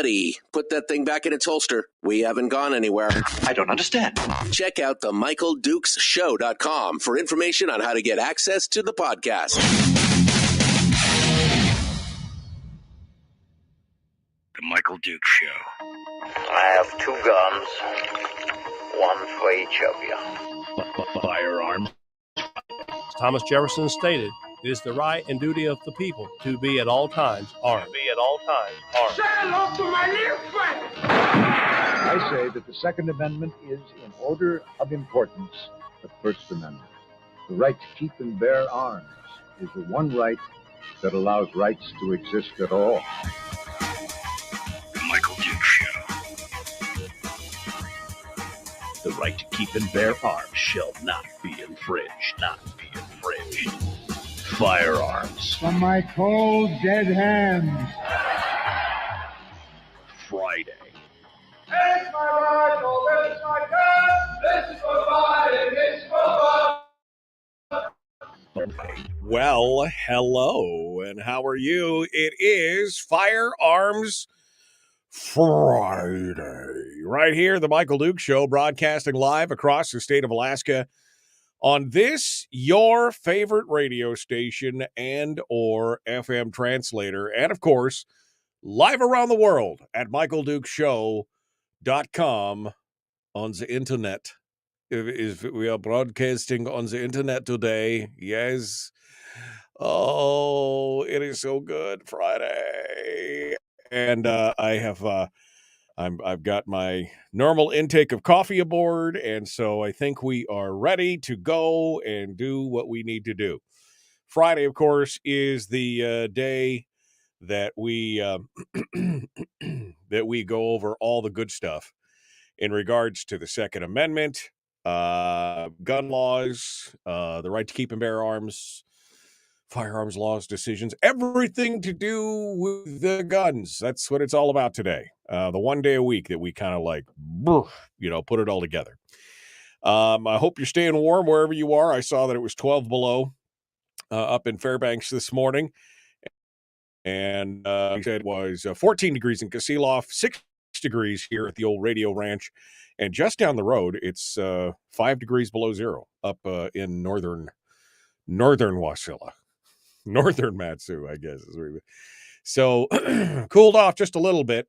Buddy, put that thing back in its holster. We haven't gone anywhere. I don't understand. Check out the MichaelDukesShow.com for information on how to get access to the podcast. The Michael Dukes Show. I have 2 guns, one for each of you. Firearms. Thomas Jefferson stated, "It is the right and duty of the people to be at all times armed." Say hello to my little friend. I say that the Second Amendment is, in order of importance, the First Amendment. The right to keep and bear arms is the one right that allows rights to exist at all. The Michael Dukes Show. The right to keep and bear arms shall not be infringed. Firearms. From my cold, dead hands. Friday. This is my rifle, this is my gun, this is for fighting, this is for fun. Well, hello, and how are you? It is Firearms Friday. Right here, the Michael Dukes Show, broadcasting live across the state of Alaska on this, your favorite radio station and or FM translator, and of course, live around the world at michaeldukeshow.com on the internet. We are broadcasting on the internet today. Yes. Oh, it is so good. Friday. And I've got my normal intake of coffee aboard, and so I think we are ready to go and do what we need to do. Friday, of course, is the day that we that we go over all the good stuff in regards to the Second Amendment, gun laws, the right to keep and bear arms, firearms laws, decisions, everything to do with the guns. That's what it's all about today. The one day a week that we kind of put it all together. I hope you're staying warm wherever you are. I saw that it was 12 below up in Fairbanks this morning. And he said it was 14 degrees in Kasilof, 6 degrees here at the old radio ranch. And just down the road, it's 5 degrees below zero up in northern Wasilla. Northern Matsu, I guess. So cooled off just a little bit,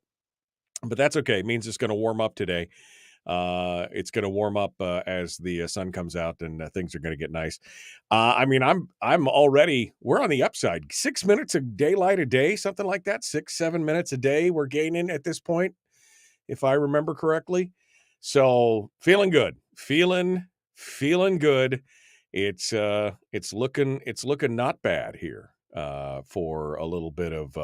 but that's okay. It means it's going to warm up today. It's going to warm up as the sun comes out, and things are going to get nice. I'm already, we're on the upside. 6 minutes of daylight a day, something like that. 6-7 minutes a day we're gaining at this point, if I remember correctly. So feeling good, feeling good. It's looking not bad here for a little bit of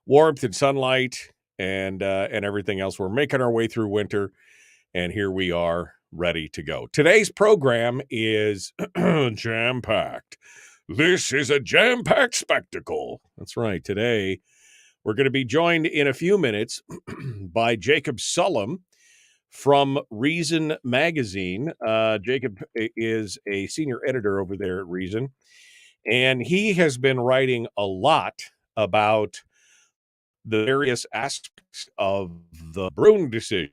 warmth and sunlight and everything else. We're making our way through winter, and here we are ready to go. Today's program is jam-packed. This is a jam-packed spectacle. That's right. Today we're going to be joined in a few minutes by Jacob Sullum from Reason Magazine. Jacob is a senior editor over there at Reason, and he has been writing a lot about the various aspects of the Bruen decision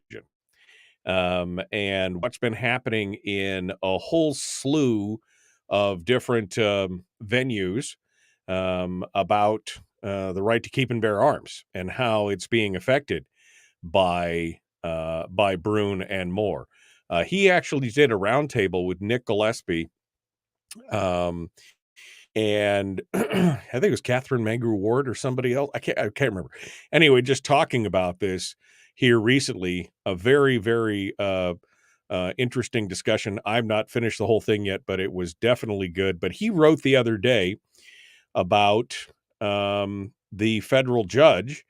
and what's been happening in a whole slew of different venues about the right to keep and bear arms and how it's being affected by Bruen and more. He actually did a roundtable with Nick Gillespie, and I think it was Catherine Mangru Ward or somebody else. I can't remember. Anyway, just talking about this here recently, a very, very interesting discussion. I've not finished the whole thing yet, but it was definitely good. But he wrote the other day about the federal judge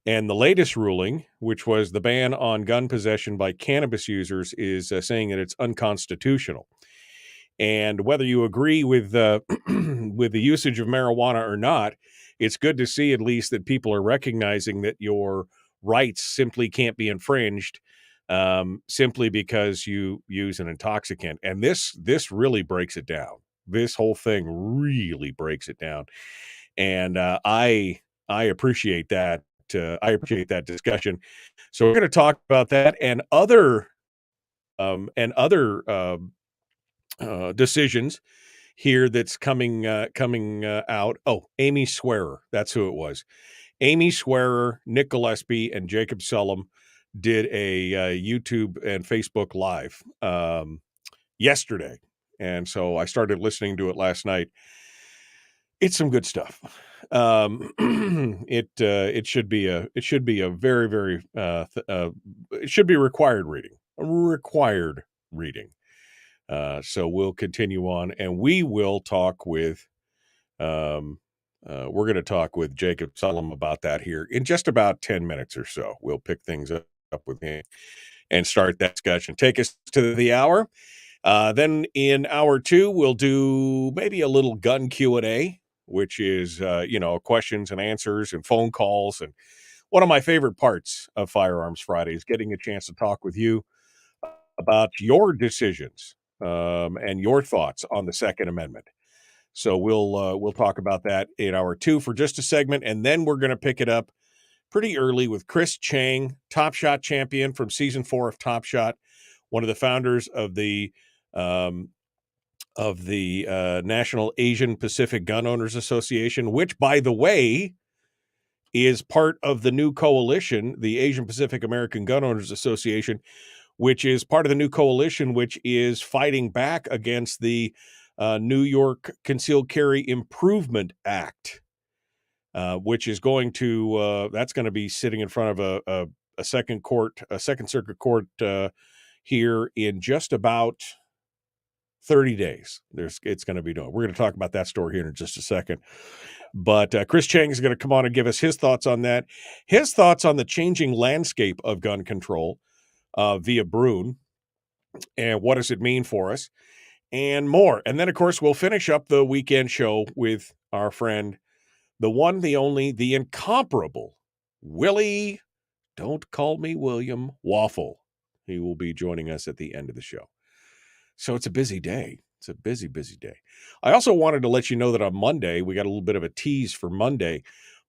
and the latest ruling, which was the ban on gun possession by cannabis users, is saying that it's unconstitutional. And whether you agree with with the usage of marijuana or not, it's good to see at least that people are recognizing that your rights simply can't be infringed simply because you use an intoxicant. And this really breaks it down. This whole thing really breaks it down. And I appreciate that that discussion. So we're going to talk about that and other decisions here that's coming out. Oh, Amy Swearer, that's who it was. Amy Swearer, Nick Gillespie, and Jacob Sullum did a YouTube and Facebook Live yesterday, and so I started listening to it last night. It's some good stuff. It should be a very, very it should be required reading. So we'll continue on, and we will talk with we're going to talk with Jacob Sullum about that here in just about 10 minutes or so. We'll pick things up with him and start that discussion. Take us to the hour. Then in hour 2, we'll do maybe a little gun Q&A, which is, questions and answers and phone calls. And one of my favorite parts of Firearms Friday is getting a chance to talk with you about your decisions and your thoughts on the Second Amendment. So we'll talk about that in hour 2 for just a segment, and then we're going to pick it up pretty early with Chris Cheng, Top Shot champion from season 4 of Top Shot, one of the founders of the National Asian Pacific Gun Owners Association, which, by the way, is part of the new coalition, the Asian Pacific American Gun Owners Association, which is part of the new coalition, which is fighting back against the New York Concealed Carry Improvement Act, which is going to that's going to be sitting in front of a Second Circuit Court here in just about 30 days. It's going to be done. We're going to talk about that story here in just a second. But Chris Cheng is going to come on and give us his thoughts on that, his thoughts on the changing landscape of gun control via Bruen, and what does it mean for us, and more. And then, of course, we'll finish up the weekend show with our friend, the one, the only, the incomparable Willie, don't call me William, Waffle. He will be joining us at the end of the show. So it's a busy day. It's a busy, busy day. I also wanted to let you know that on Monday, we got a little bit of a tease for Monday.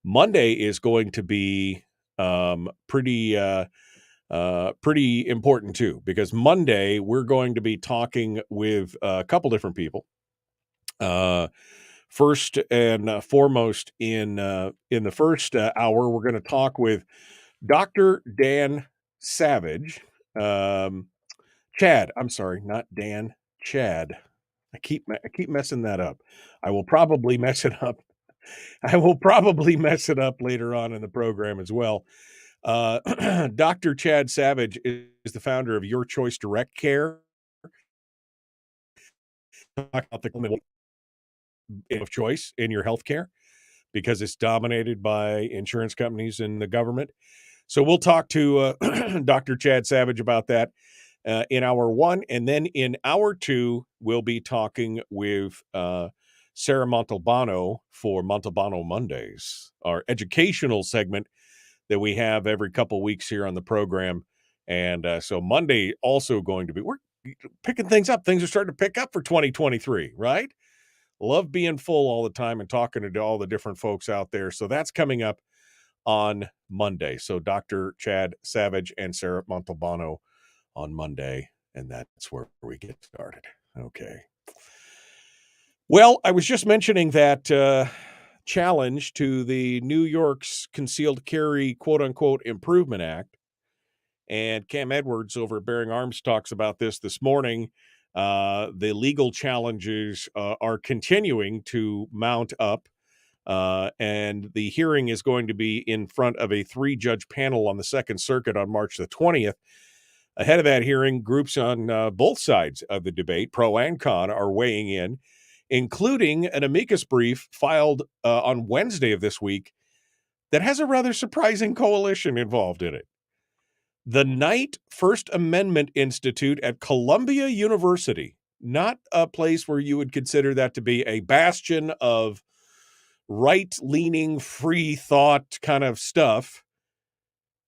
Monday is going to be pretty important too, because Monday we're going to be talking with a couple different people. First and foremost, in the first hour, we're going to talk with Dr. Dan Savage. Chad, I'm sorry, not Dan, Chad. I keep messing that up. I will probably mess it up. Later on in the program as well. Dr. Chad Savage is the founder of Your Choice Direct Care. Talk about the of choice in your healthcare, because it's dominated by insurance companies and the government. So we'll talk to Dr. Chad Savage about that in hour 1. And then in hour 2, we'll be talking with Sarah Montalbano for Montalbano Mondays, our educational segment that we have every couple weeks here on the program. And so Monday also going to be, we're picking things up. Things are starting to pick up for 2023, right? Love being full all the time and talking to all the different folks out there. So that's coming up on Monday. So Dr. Chad Savage and Sarah Montalbano on Monday, and that's where we get started. Okay. Well, I was just mentioning that challenge to the New York's Concealed Carry, quote-unquote, Improvement Act. And Cam Edwards over at Bearing Arms talks about this morning. The legal challenges are continuing to mount up, and the hearing is going to be in front of a 3-judge panel on the Second Circuit on March the 20th. Ahead of that hearing, groups on both sides of the debate, pro and con, are weighing in, including an amicus brief filed on Wednesday of this week that has a rather surprising coalition involved in it. The Knight First Amendment Institute at Columbia University, not a place where you would consider that to be a bastion of right-leaning, free thought kind of stuff,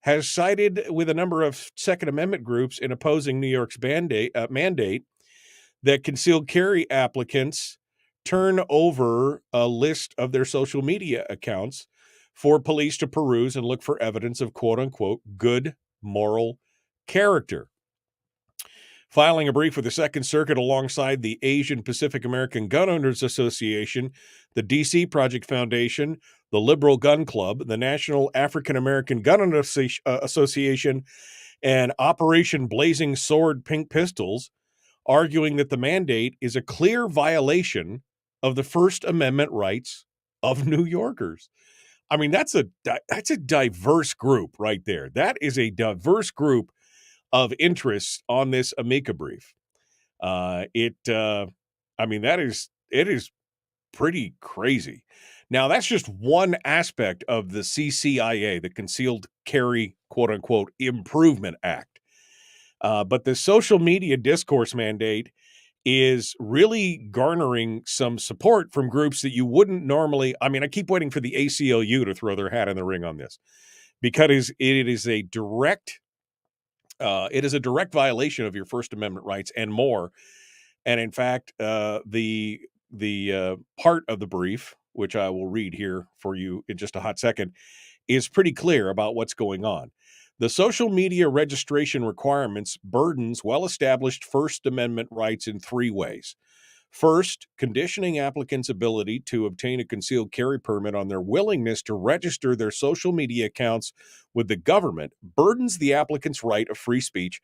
has sided with a number of Second Amendment groups in opposing New York's mandate that concealed carry applicants turn over a list of their social media accounts for police to peruse and look for evidence of quote-unquote good moral character. Filing a brief with the Second Circuit alongside the Asian Pacific American Gun Owners Association, the DC Project Foundation, the Liberal Gun Club, the National African American Gun Owners Association, and Operation Blazing Sword Pink Pistols, arguing that the mandate is a clear violation of the First Amendment rights of New Yorkers. I mean, that's a diverse group right there. That is a diverse group of interests on this Amica brief. It is pretty crazy. Now, that's just one aspect of the CCIA, the Concealed Carry, quote unquote, Improvement Act. But the social media discourse mandate is really garnering some support from groups that you wouldn't normally. I mean, I keep waiting for the ACLU to throw their hat in the ring on this, because it is a direct violation of your First Amendment rights and more. And in fact, the part of the brief, which I will read here for you in just a hot second, is pretty clear about what's going on. The social media registration requirements burdens well-established First Amendment rights in three ways. First, conditioning applicants' ability to obtain a concealed carry permit on their willingness to register their social media accounts with the government burdens the applicant's right of free speech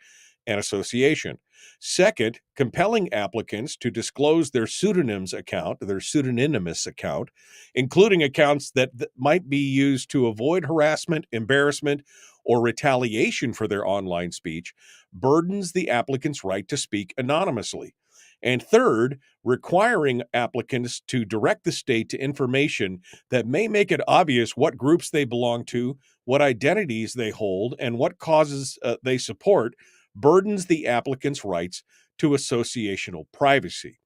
and association. Second, compelling applicants to disclose their pseudonymous account, including accounts that might be used to avoid harassment, embarrassment, or retaliation for their online speech, burdens the applicant's right to speak anonymously. And third, requiring applicants to direct the state to information that may make it obvious what groups they belong to, what identities they hold, and what causes they support, burdens the applicant's rights to associational privacy.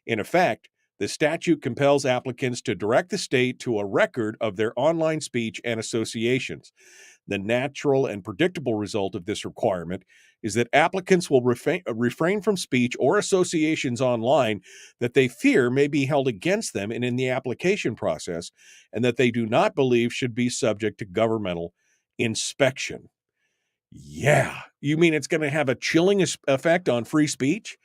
In effect, the statute compels applicants to direct the state to a record of their online speech and associations. The natural and predictable result of this requirement is that applicants will refrain from speech or associations online that they fear may be held against them and in the application process, and that they do not believe should be subject to governmental inspection. Yeah, you mean it's going to have a chilling effect on free speech?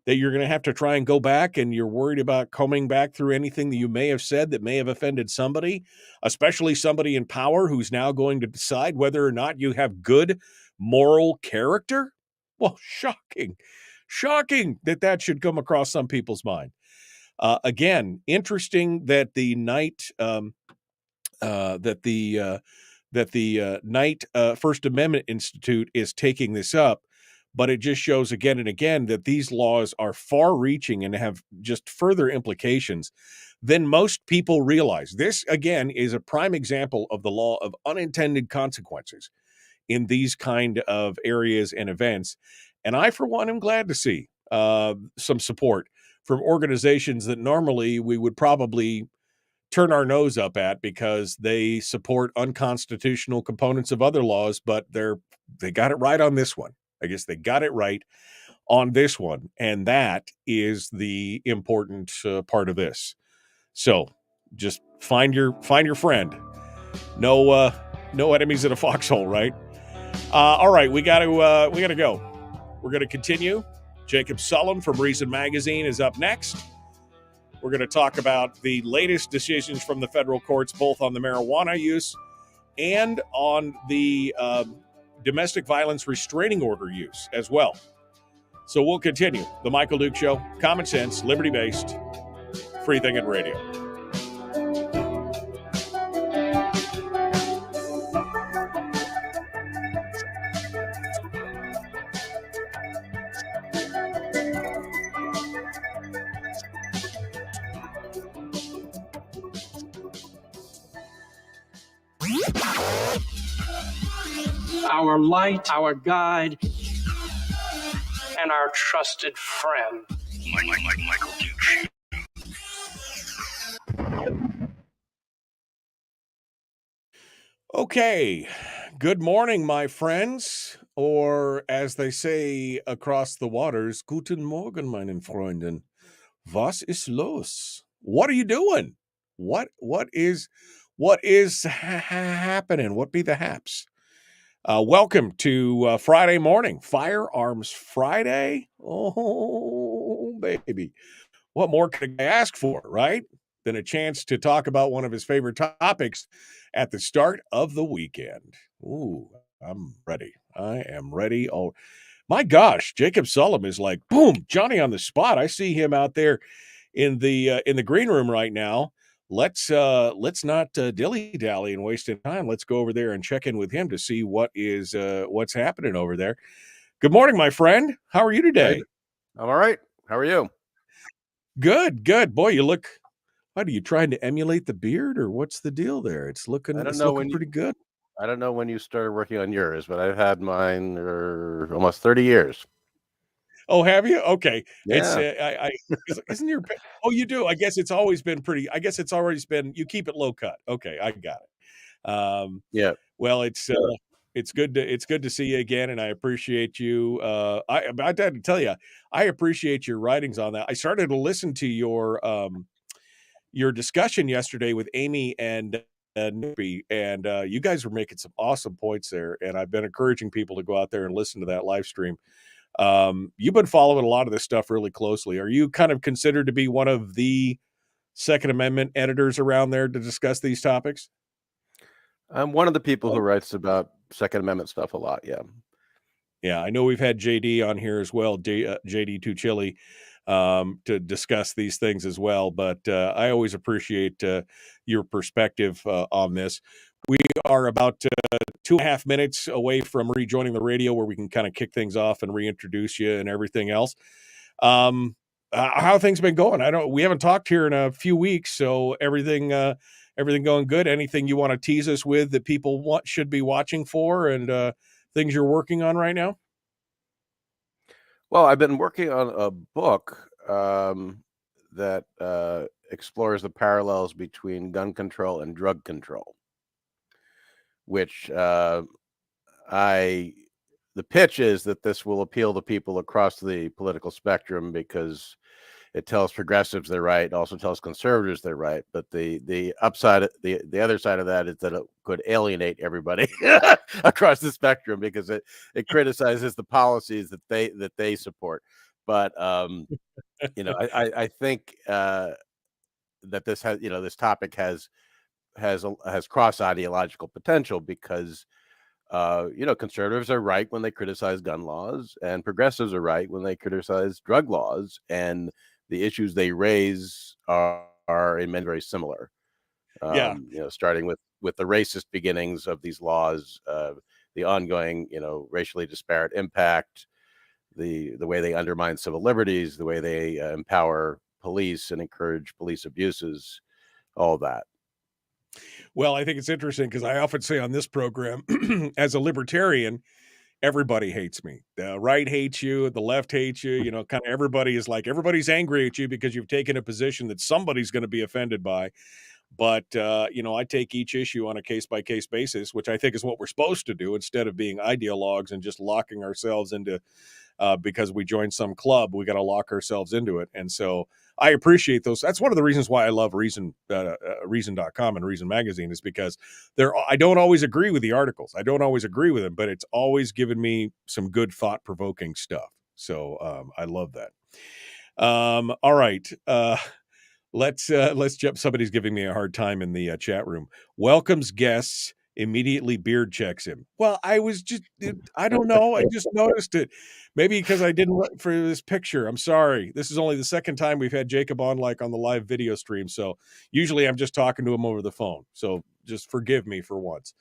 That you're going to have to try and go back and you're worried about combing back through anything that you may have said that may have offended somebody, especially somebody in power who's now going to decide whether or not you have good moral character? Well, shocking that should come across some people's mind. Again, interesting that the Knight First Amendment Institute is taking this up. But it just shows again and again that these laws are far-reaching and have just further implications than most people realize. This, again, is a prime example of the law of unintended consequences in these kind of areas and events. And I, for one, am glad to see some support from organizations that normally we would probably turn our nose up at because they support unconstitutional components of other laws, but they got it right on this one. I guess they got it right on this one, and that is the important part of this. So, just find your friend. No enemies in a foxhole, right? All right, we got to go. We're going to continue. Jacob Sullum from Reason Magazine is up next. We're going to talk about the latest decisions from the federal courts, both on the marijuana use and on the domestic violence restraining order use as well. So we'll continue. The Michael Duke Show, common sense, liberty-based, free thinking radio. Our light, our guide, and our trusted friend. Michael Duke. Okay, good morning, my friends, or as they say across the waters, Guten Morgen, meinen Freunden. Was ist los? What are you doing? What is What is happening? What be the haps? Welcome to Friday morning, Firearms Friday. Oh, baby. What more could a guy ask for, right? Than a chance to talk about one of his favorite topics at the start of the weekend. Ooh, I'm ready. I am ready. Oh, my gosh. Jacob Sullum is like, boom, Johnny on the spot. I see him out there in the green room right now. Let's not dilly-dally and waste time. Let's go over there and check in with him to see what's happening over there. Good morning, my friend. How are you today? I'm all right. How are you? Good. Boy, you look. What are you trying to emulate the beard, or what's the deal there? It's looking pretty good. I don't know when you started working on yours, but I've had mine for almost 30 years. Oh, have you? Okay. Yeah. It's isn't your oh, you do. I guess it's always been you keep it low cut. Okay, I got it. Yeah. Well, it's good to see you again, and I appreciate you. I had to tell you, I appreciate your writings on that. I started to listen to your discussion yesterday with Amy and Nippy, and you guys were making some awesome points there, and I've been encouraging people to go out there and listen to that live stream. You've been following a lot of this stuff really closely. Are you kind of considered to be one of the Second Amendment editors around there to discuss these topics? I'm one of the people who writes about Second Amendment stuff a lot. Yeah. Yeah, I know we've had JD on here as well, JD Too Chilly, to discuss these things as well. But I always appreciate your perspective on this. We are about 2.5 minutes away from rejoining the radio, where we can kind of kick things off and reintroduce you and everything else. How things been going? We haven't talked here in a few weeks, so everything going good? Anything you want to tease us with that people should be watching for, and things you're working on right now? Well, I've been working on a book that explores the parallels between gun control and drug control, which the pitch is that this will appeal to people across the political spectrum because it tells progressives they're right, also tells conservatives they're right. But the upside, the other side of that is that it could alienate everybody across the spectrum because it criticizes the policies that they support. But I think that this has this topic has cross ideological potential because conservatives are right when they criticize gun laws, and progressives are right when they criticize drug laws, and the issues they raise are in many very similar. Starting with the racist beginnings of these laws, the ongoing racially disparate impact, the way they undermine civil liberties, the way they empower police and encourage police abuses, all that. Well, I think it's interesting because I often say on this program, as a libertarian, everybody hates me. The right hates you, the left hates you. Kind of everybody's angry at you because you've taken a position that somebody's going to be offended by. But, I take each issue on a case-by-case basis, which I think is what we're supposed to do instead of being ideologues and just locking ourselves into because we joined some club, we got to lock ourselves into it. And so I appreciate those. That's one of the reasons why I love Reason, Reason.com and Reason Magazine is because I don't always agree with the articles. I don't always agree with them, but it's always given me some good thought-provoking stuff. So I love that. All right. Let's jump. Somebody's giving me a hard time in the chat room. Welcomes guests, immediately beard checks him. Well, I don't know. I just noticed it. Maybe because I didn't look for this picture. I'm sorry. This is only the second time we've had Jacob on on the live video stream. So usually I'm just talking to him over the phone. So just forgive me for once.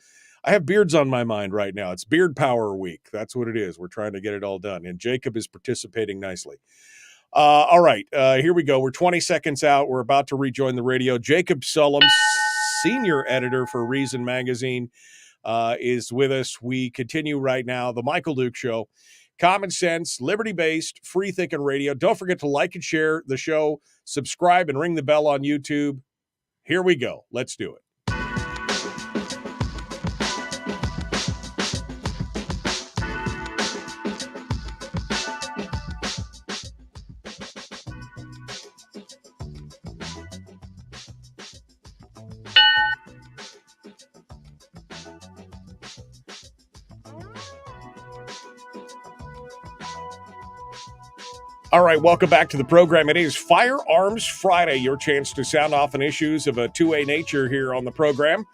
I have beards on my mind right now. It's Beard Power Week. That's what it is. We're trying to get it all done. And Jacob is participating nicely. All right, here we go. We're 20 seconds out. We're about to rejoin the radio. Jacob Sullum, senior editor for Reason Magazine, is with us. We continue right now. The Michael Duke Show. Common sense, liberty-based, free-thinking radio. Don't forget to like and share the show, subscribe, and ring the bell on YouTube. Here we go. Let's do it. All right, welcome back to the program. It is Firearms Friday, your chance to sound off on issues of a two-way nature here on the program,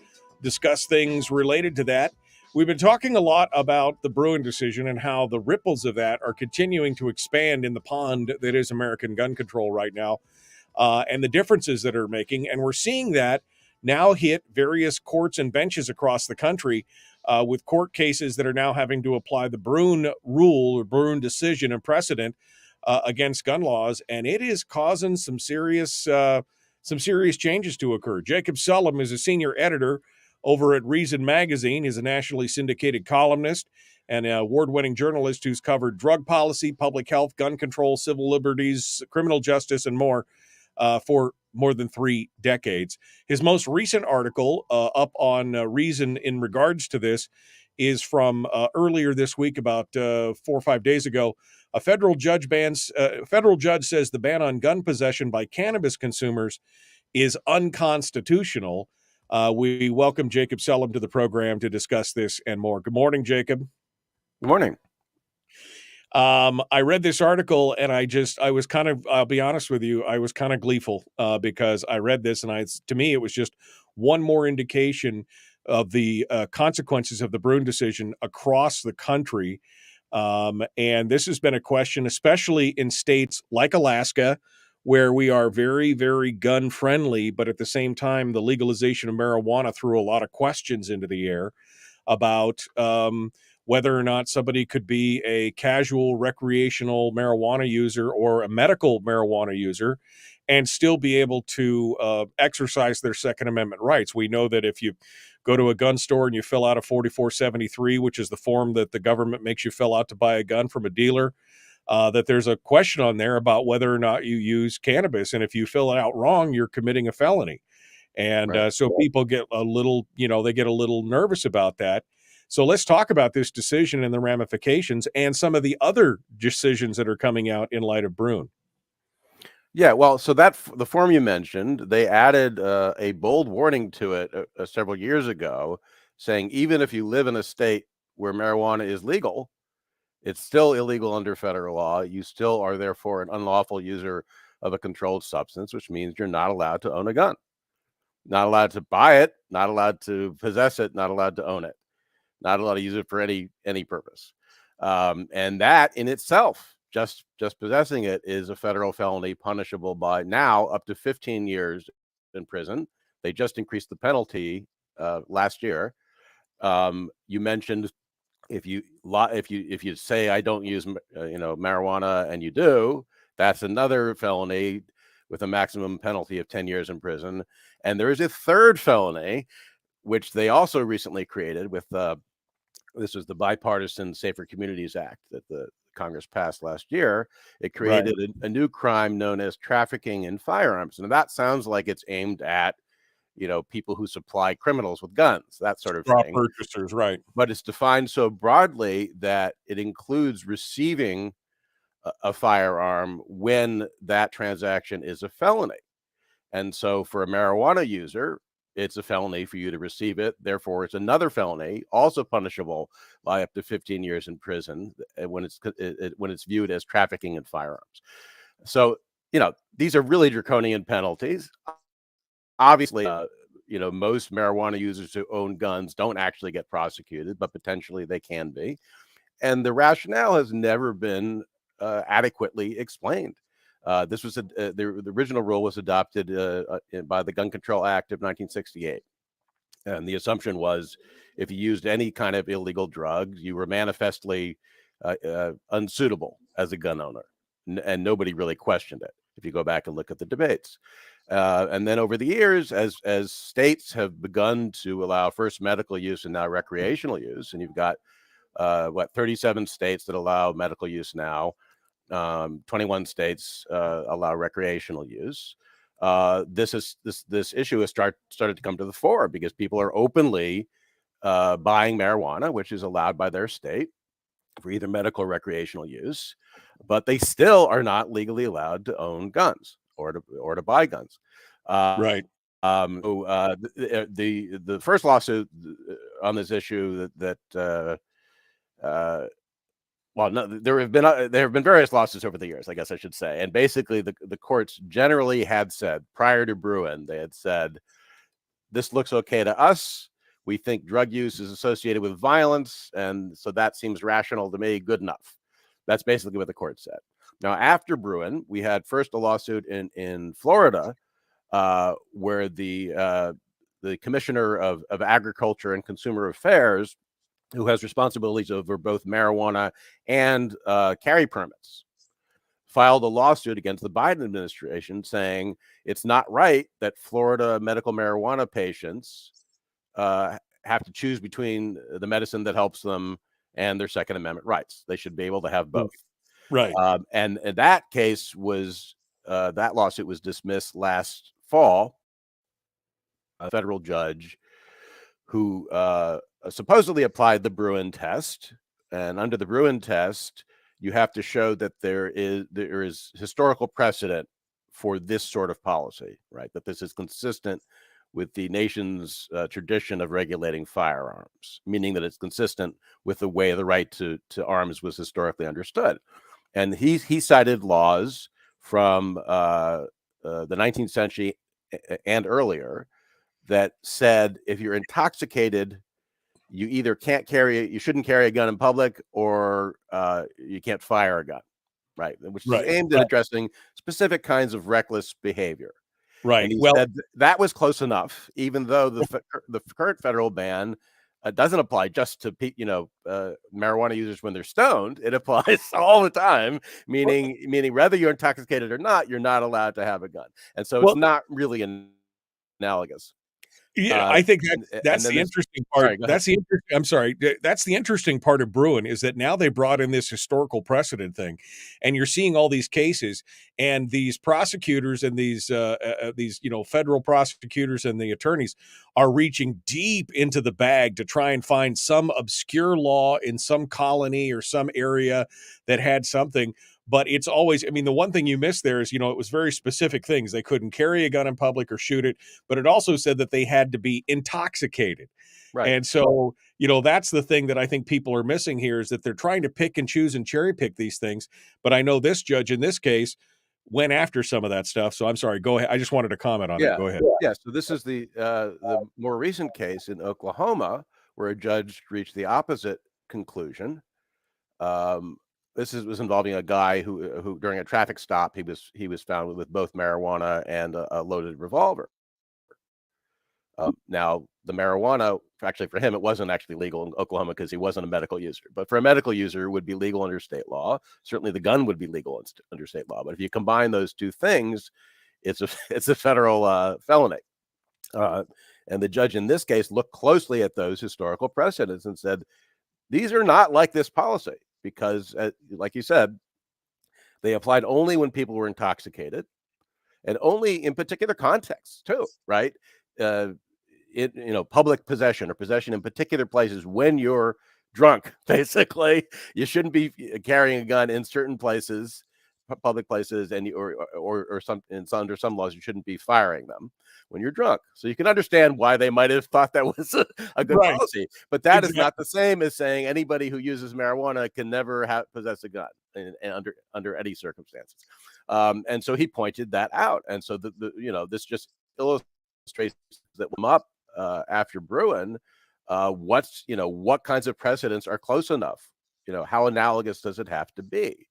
discuss things related to that. We've been talking a lot about the Bruen decision and how the ripples of that are continuing to expand in the pond that is American gun control right now, and the differences that are making. And we're seeing that now hit various courts and benches across the country, with court cases that are now having to apply the Bruen rule or Bruen decision and precedent against gun laws, and it is causing some serious changes to occur. Jacob Sullum is a senior editor over at Reason Magazine. He's a nationally syndicated columnist and an award-winning journalist who's covered drug policy, public health, gun control, civil liberties, criminal justice, and more for more than 3 decades. His most recent article up on Reason in regards to this is from earlier this week, about 4 or 5 days ago. A federal judge says the ban on gun possession by cannabis consumers is unconstitutional. We welcome Jacob Sullum to the program to discuss this and more. Good morning, Jacob. Good morning. I read this article and I was kind of, I'll be honest with you, I was kind of gleeful because I read this and to me, it was just one more indication of the consequences of the Bruen decision across the country. And this has been a question, especially in states like Alaska, where we are very, very gun friendly, but at the same time, the legalization of marijuana threw a lot of questions into the air about whether or not somebody could be a casual recreational marijuana user or a medical marijuana user and still be able to exercise their Second Amendment rights. We know that if you go to a gun store and you fill out a 4473, which is the form that the government makes you fill out to buy a gun from a dealer, that there's a question on there about whether or not you use cannabis. And if you fill it out wrong, you're committing a felony. And Right. So people get a little, they get a little nervous about that. So let's talk about this decision and the ramifications and some of the other decisions that are coming out in light of Bruen. Yeah, well, so the form you mentioned, they added a bold warning to it several years ago, saying even if you live in a state where marijuana is legal, it's still illegal under federal law. You still are therefore an unlawful user of a controlled substance, which means you're not allowed to own a gun, not allowed to buy it, not allowed to possess it, not allowed to own it, not allowed to use it for any purpose. And that in itself, just possessing it, is a federal felony punishable by now up to 15 years in prison. They just increased the penalty last year. You mentioned if you say I don't use marijuana and you do, that's another felony with a maximum penalty of 10 years in prison. And there is a third felony, which they also recently created with this was the Bipartisan Safer Communities Act that the Congress passed last year. It created a new crime known as trafficking in firearms. And that sounds like it's aimed at, people who supply criminals with guns, that sort of thing. Purchasers, right. But it's defined so broadly that it includes receiving a firearm when that transaction is a felony. And so for a marijuana user, it's a felony for you to receive it. Therefore, it's another felony, also punishable by up to 15 years in prison when it's viewed as trafficking in firearms. So, these are really draconian penalties. Obviously, most marijuana users who own guns don't actually get prosecuted, but potentially they can be. And the rationale has never been adequately explained. This was the original rule was adopted by the Gun Control Act of 1968. And the assumption was if you used any kind of illegal drug, you were manifestly unsuitable as a gun owner. And nobody really questioned it, if you go back and look at the debates. And then over the years, as states have begun to allow first medical use and now recreational use, and you've got 37 states that allow medical use now, 21 states allow recreational use. This issue has started to come to the fore because people are openly buying marijuana, which is allowed by their state for either medical or recreational use, but they still are not legally allowed to own guns or to buy guns. Right. The first lawsuit on this issue that Well, no, there have been various lawsuits over the years, I guess I should say, and basically the courts generally had said prior to Bruen, they had said this looks okay to us. We think drug use is associated with violence, and so that seems rational to me. Good enough. That's basically what the court said. Now, after Bruen, we had first a lawsuit in Florida where the commissioner of agriculture and consumer affairs, who has responsibilities over both marijuana and carry permits, filed a lawsuit against the Biden administration saying it's not right that Florida medical marijuana patients have to choose between the medicine that helps them and their Second Amendment rights. They should be able to have both. Right. And that case was, that lawsuit was dismissed last fall. A federal judge who supposedly applied the Bruen test. And under the Bruen test, you have to show that there is historical precedent for this sort of policy, right? That this is consistent with the nation's tradition of regulating firearms, meaning that it's consistent with the way the right to arms was historically understood. And he cited laws from the 19th century and earlier that said if you're intoxicated, you either you shouldn't carry a gun in public, or you can't fire a gun, right? Which is aimed at addressing specific kinds of reckless behavior. Right. And he said that was close enough, even though the current federal ban doesn't apply just to marijuana users when they're stoned. It applies all the time, meaning whether you're intoxicated or not, you're not allowed to have a gun. And so it's not really analogous. Yeah, I think that's the interesting part. That's the interesting part of Bruen, is that now they brought in this historical precedent thing, and you're seeing all these cases, and these prosecutors and these federal prosecutors and the attorneys are reaching deep into the bag to try and find some obscure law in some colony or some area that had something. But it's always, I mean, the one thing you missed there is, it was very specific things. They couldn't carry a gun in public or shoot it, but it also said that they had to be intoxicated. Right. And so, that's the thing that I think people are missing here, is that they're trying to pick and choose and cherry pick these things. But I know this judge in this case went after some of that stuff. So I'm sorry, go ahead. I just wanted to comment on that. Go ahead. Yeah. So this is the more recent case in Oklahoma where a judge reached the opposite conclusion. This was involving a guy who during a traffic stop, he was found with both marijuana and a loaded revolver. Now, the marijuana, actually for him, it wasn't actually legal in Oklahoma because he wasn't a medical user. But for a medical user, it would be legal under state law. Certainly, the gun would be legal under state law. But if you combine those two things, it's a federal felony. And the judge in this case looked closely at those historical precedents and said, these are not like this policy. Because, like you said, they applied only when people were intoxicated, and only in particular contexts too, right? Public possession or possession in particular places when you're drunk. Basically, you shouldn't be carrying a gun in certain places, public places, and under some laws you shouldn't be firing them when you're drunk. So you can understand why they might have thought that was a good policy, but that is not the same as saying anybody who uses marijuana can never possess a gun under any circumstances. And so he pointed that out, and so this just illustrates that come up after Bruen. What kinds of precedents are close enough? How analogous does it have to be?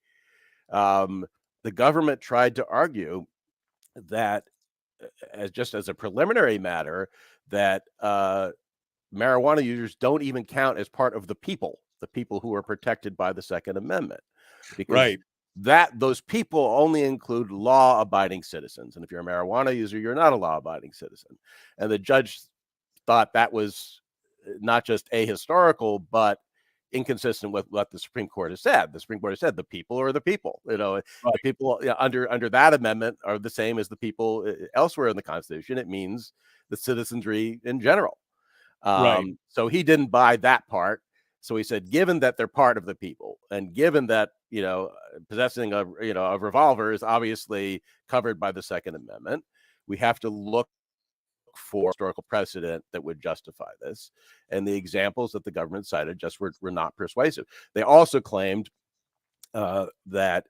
The government tried to argue that, as a preliminary matter, that marijuana users don't even count as part of the people who are protected by the Second Amendment, because those people only include law-abiding citizens, and if you're a marijuana user, you're not a law-abiding citizen. And the judge thought that was not just ahistorical, but inconsistent with what the Supreme Court has said. The Supreme Court has said the people are the people. The people under that amendment are the same as the people elsewhere in the Constitution. It means the citizenry in general. So he didn't buy that part. So he said, given that they're part of the people, and given that possessing a revolver is obviously covered by the Second Amendment, we have to look for historical precedent that would justify this. And the examples that the government cited just were not persuasive. They also claimed that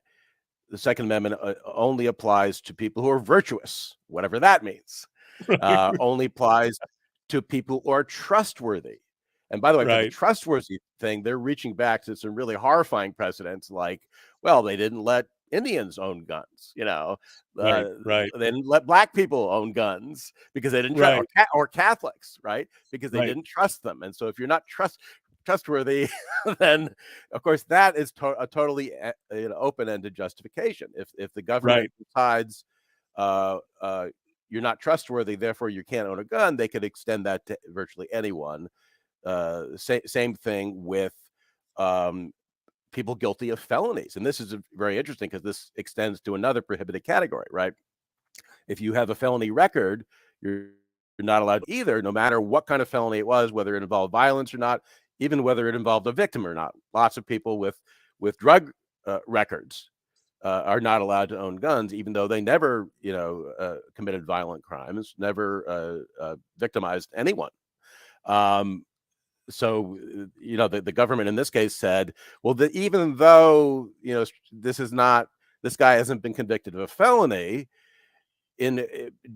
the Second Amendment only applies to people who are virtuous, whatever that means. Only applies to people who are trustworthy. And by the way, for the Right. trustworthy thing, they're reaching back to some really horrifying precedents, like, well, they didn't let Indians own guns, Right. they didn't let black people own guns because they didn't trust, or Catholics, right? Because they didn't trust them. And so if you're not trustworthy, then of course that is a totally open-ended justification. If the government decides you're not trustworthy, therefore you can't own a gun, they could extend that to virtually anyone. Same thing with people guilty of felonies. And this is very interesting because this extends to another prohibited category, right? If you have a felony record, you're not allowed either, no matter what kind of felony it was, whether it involved violence or not, even whether it involved a victim or not. Lots of people with drug records are not allowed to own guns, even though they never, committed violent crimes, never victimized anyone. So, the government in this case said, well, even though, this guy hasn't been convicted of a felony, in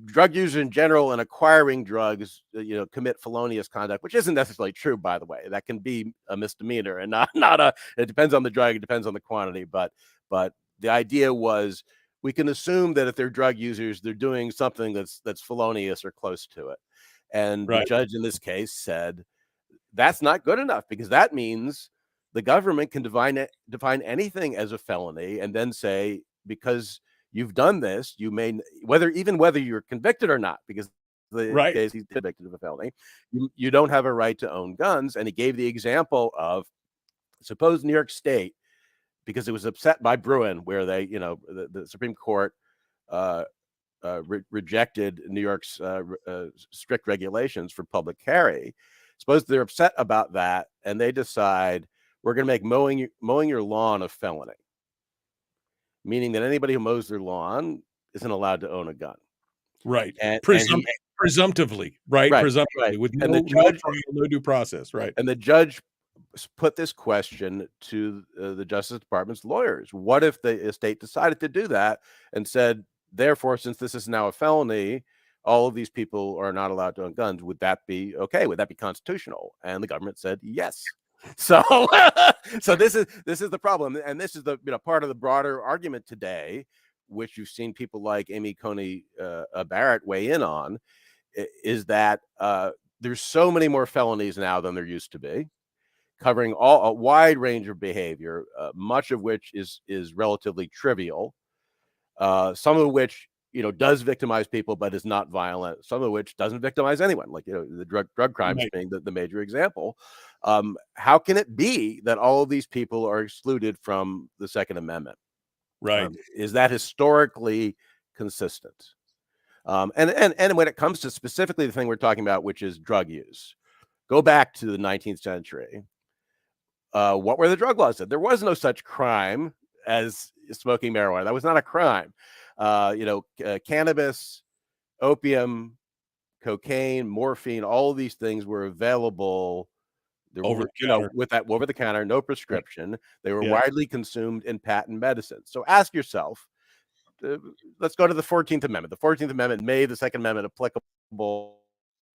drug users in general and acquiring drugs, commit felonious conduct, which isn't necessarily true, by the way. That can be a misdemeanor and it depends on the drug, it depends on the quantity. But the idea was we can assume that if they're drug users, they're doing something that's felonious or close to it. And the judge in this case said, that's not good enough, because that means the government can define anything as a felony and then say, because you've done this, you may, whether you're convicted or not, because the case he's convicted of a felony, you don't have a right to own guns. And he gave the example of, suppose New York State, because it was upset by Bruen, where they, the Supreme Court rejected New York's strict regulations for public carry. Suppose they're upset about that, and they decide we're going to make mowing your lawn a felony, meaning that anybody who mows their lawn isn't allowed to own a gun. Right. Presumptively, right? Presumptively, with no due process, right? And the judge put this question to the Justice Department's lawyers. What if the state decided to do that and said, therefore, since this is now a felony, all of these people are not allowed to own guns? Would that be okay? Would that be constitutional? And the government said yes. So, so this is the problem, and this is the part of the broader argument today, which you've seen people like Amy Coney Barrett weigh in on, is that there's so many more felonies now than there used to be, covering a wide range of behavior, much of which is relatively trivial, some of which does victimize people but is not violent, some of which doesn't victimize anyone, like the drug crimes being the major example. How can it be that all of these people are excluded from the Second Amendment? Right. Is that historically consistent? And when it comes to specifically the thing we're talking about, which is drug use, go back to the 19th century. What were the drug laws? There was no such crime as smoking marijuana. That was not a crime. Cannabis, opium, cocaine, morphine, all of these things were available over the counter, no prescription. They were widely consumed in patent medicine. So ask yourself, let's go to the 14th Amendment. The 14th Amendment made the Second Amendment applicable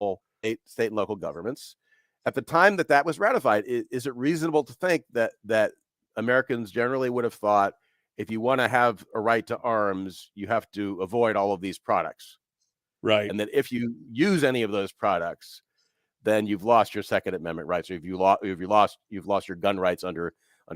to state and local governments. At the time that was ratified, is it reasonable to think that Americans generally would have thought, if you want to have a right to arms, you have to avoid all of these products, right? And that if you use any of those products, then you've lost your Second Amendment rights, or you've lost your gun rights under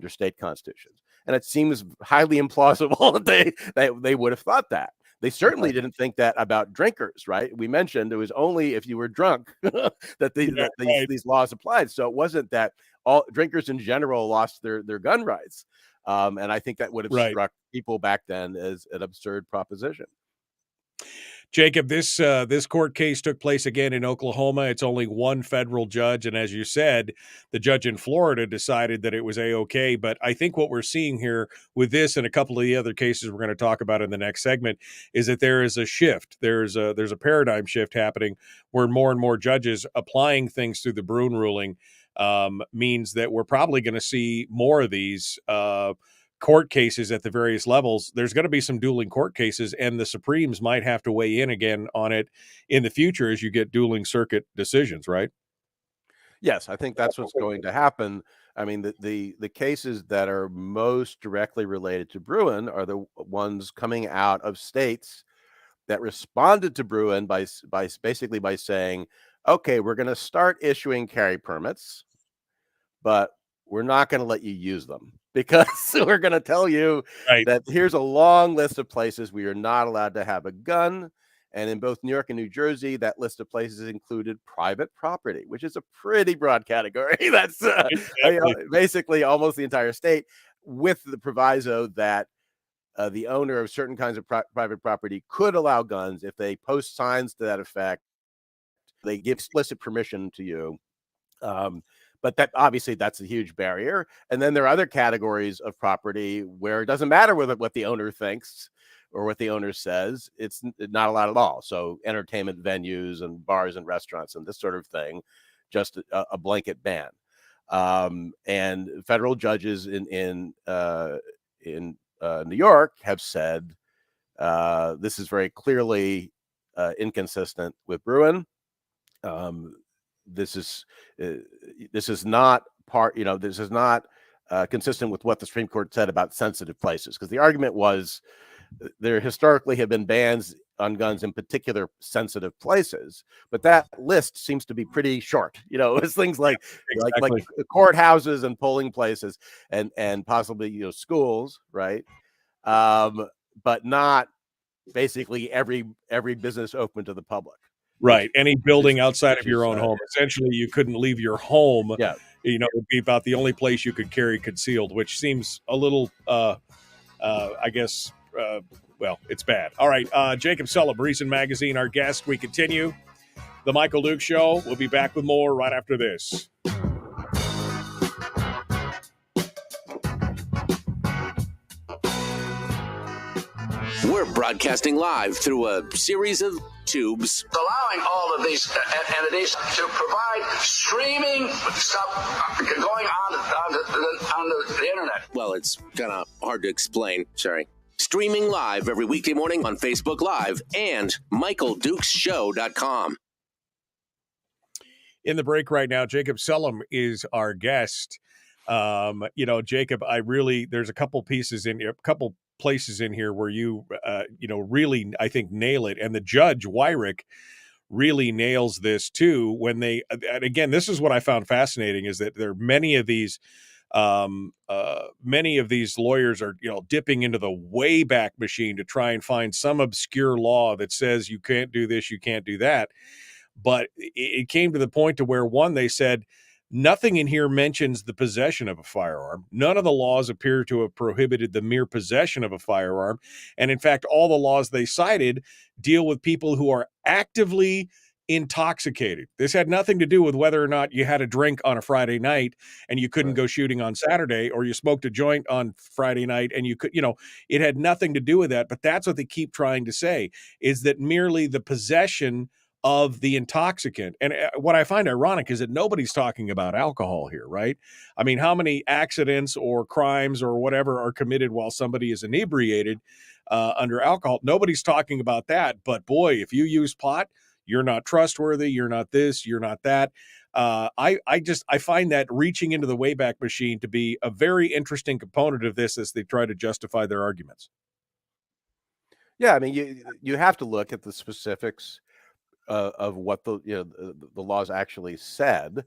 state constitutions. And it seems highly implausible that they would have thought that. They certainly didn't think that about drinkers, right? We mentioned it was only if you were drunk that these laws applied. So it wasn't that all drinkers in general lost their gun rights. And I think that would have struck people back then as an absurd proposition. Jacob, this court case took place again in Oklahoma. It's only one federal judge, and as you said, the judge in Florida decided that it was A-OK. But I think what we're seeing here with this and a couple of the other cases we're going to talk about in the next segment is that there is a shift. There's a paradigm shift happening where more and more judges applying things through the Bruen ruling means that we're probably going to see more of these court cases at the various levels, there's going to be some dueling court cases, and the Supremes might have to weigh in again on it in the future as you get dueling circuit decisions, right? Yes, I think that's what's going to happen. I mean, the cases that are most directly related to Bruen are the ones coming out of states that responded to Bruen by basically by saying, okay, we're going to start issuing carry permits, but we're not going to let you use them because we're going to tell you that here's a long list of places we are not allowed to have a gun. And in both New York and New Jersey, that list of places included private property, which is a pretty broad category. That's basically almost the entire state, with the proviso that the owner of certain kinds of private property could allow guns if they post signs to that effect. They give explicit permission to you. But that obviously that's a huge barrier. And then there are other categories of property where it doesn't matter what the owner thinks or what the owner says. It's not allowed at all. So entertainment venues and bars and restaurants and this sort of thing, just a blanket ban. And federal judges in New York have said this is very clearly inconsistent with Bruen. This is not this is not consistent with what the Supreme Court said about sensitive places, because the argument was there historically have been bans on guns in particular sensitive places, but that list seems to be pretty short. It's things like courthouses and polling places and possibly schools, right? But not basically every business open to the public. Right. Any building outside of your own home. Essentially, you couldn't leave your home. Yeah. It would be about the only place you could carry concealed, which seems a little, I guess, well, it's bad. All right. Jacob Sullum, Reason Magazine, our guest. We continue the Michael Duke Show. We'll be back with more right after this. We're broadcasting live through a series of tubes, allowing all of these entities to provide streaming stuff going on the internet. Well, it's kind of hard to explain. Sorry. Streaming live every weekday morning on Facebook Live and MichaelDukesShow.com. In the break right now, Jacob Sullum is our guest. Jacob, there's a couple pieces in here, a couple places in here where you really, I think, nail it. And the judge, Wyrick, really nails this too. And again, this is what I found fascinating, is that there are many of these lawyers are, dipping into the Wayback Machine to try and find some obscure law that says you can't do this, you can't do that. But it came to the point to where, one, they said, nothing in here mentions the possession of a firearm. None of the laws appear to have prohibited the mere possession of a firearm. And in fact, all the laws they cited deal with people who are actively intoxicated. This had nothing to do with whether or not you had a drink on a Friday night and you couldn't go shooting on Saturday, or you smoked a joint on Friday night and you could, it had nothing to do with that. But that's what they keep trying to say, is that merely the possession of the intoxicant. And what I find ironic is that nobody's talking about alcohol here, right? I mean, how many accidents or crimes or whatever are committed while somebody is inebriated under alcohol? Nobody's talking about that. But boy, if you use pot, you're not trustworthy. You're not this, you're not that. I find that reaching into the Wayback Machine to be a very interesting component of this as they try to justify their arguments. Yeah, I mean, you have to look at the specifics of what the laws actually said.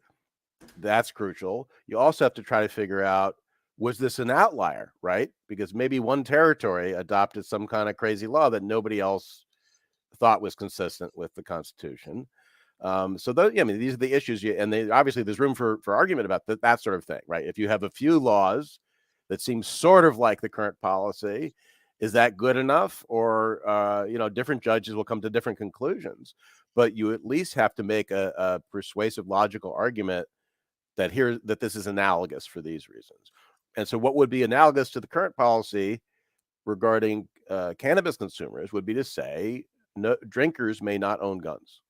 That's crucial. You also have to try to figure out, was this an outlier, right? Because maybe one territory adopted some kind of crazy law that nobody else thought was consistent with the Constitution. These are the issues, and obviously there's room for argument about that sort of thing, right? If you have a few laws that seem sort of like the current policy, is that good enough? Or different judges will come to different conclusions. But you at least have to make a persuasive, logical argument that this is analogous for these reasons. And so what would be analogous to the current policy regarding cannabis consumers would be to say, no, drinkers may not own guns.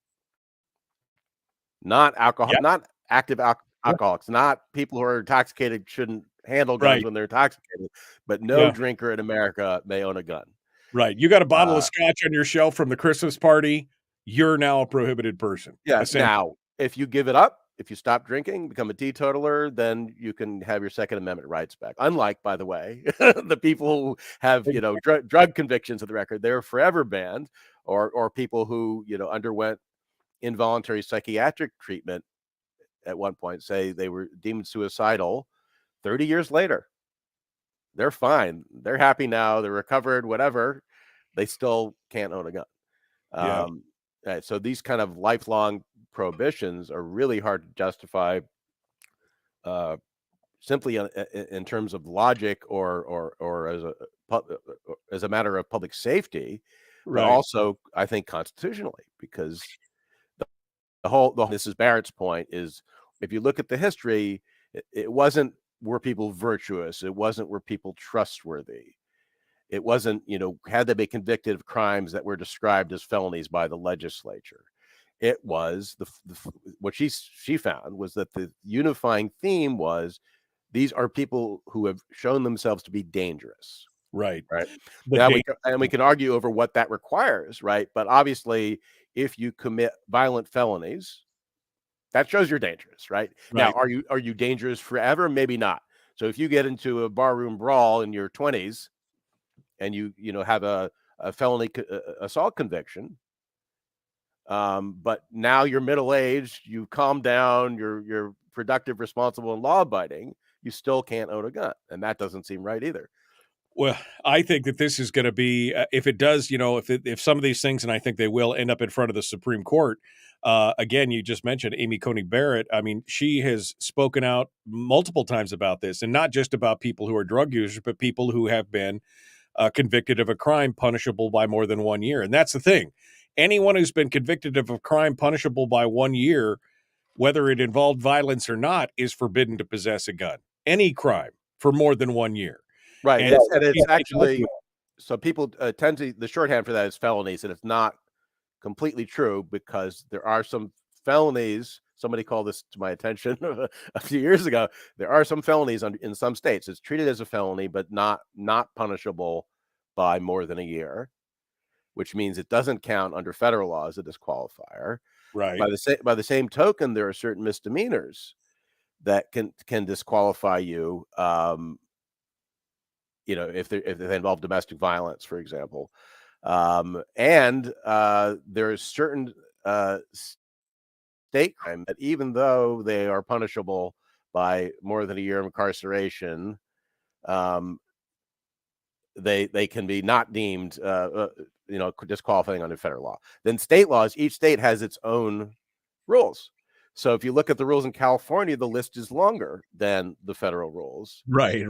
Not alcohol, not active alcoholics, not people who are intoxicated shouldn't handle guns Right. when they're intoxicated, but no Yeah. drinker in America may own a gun. Right. You got a bottle of scotch on your shelf from the Christmas party, you're now a prohibited person. Yeah. Now, if you give it up, if you stop drinking, become a teetotaler, then you can have your Second Amendment rights back. Unlike, by the way, the people who have, drug convictions of the record, they're forever banned, or people who, underwent involuntary psychiatric treatment at one point, say they were deemed suicidal 30 years later. They're fine. They're happy now. They're recovered, whatever. They still can't own a gun. So these kind of lifelong prohibitions are really hard to justify simply in terms of logic or as a matter of public safety, but also I think constitutionally, because the whole this is Barrett's point, is if you look at the history, it wasn't were people virtuous, it wasn't were people trustworthy. It wasn't, had they been convicted of crimes that were described as felonies by the legislature. It was what she found was that the unifying theme was these are people who have shown themselves to be dangerous. Right. Now we can argue over what that requires, right? But obviously, if you commit violent felonies, that shows you're dangerous, right? Now, are you dangerous forever? Maybe not. So if you get into a barroom brawl in your 20s and you have a felony assault conviction, but now you're middle-aged, you calm down, you're productive, responsible, and law-abiding, you still can't own a gun, and that doesn't seem right either. Well, I think that this is going to be, if it does, if some of these things, and I think they will end up in front of the Supreme Court. Again, you just mentioned Amy Coney Barrett. I mean, she has spoken out multiple times about this, and not just about people who are drug users, but people who have been convicted of a crime punishable by more than 1 year. And that's the thing. Anyone who's been convicted of a crime punishable by 1 year, whether it involved violence or not, is forbidden to possess a gun. Any crime for more than 1 year. Right. And it's actually, so people tend to, the shorthand for that is felonies, and it's not completely true, because there are some felonies. Somebody called this to my attention a few years ago. There are some felonies in some states. It's treated as a felony, but not punishable by more than a year, which means it doesn't count under federal law as a disqualifier. Right. By the same token, there are certain misdemeanors that can disqualify you. If they involve domestic violence, for example, and there is certain state crime that, even though they are punishable by more than a year of incarceration, they can be not deemed disqualifying under federal law. Then state laws, each state has its own rules. So if you look at the rules in California, the list is longer than the federal rules. Right.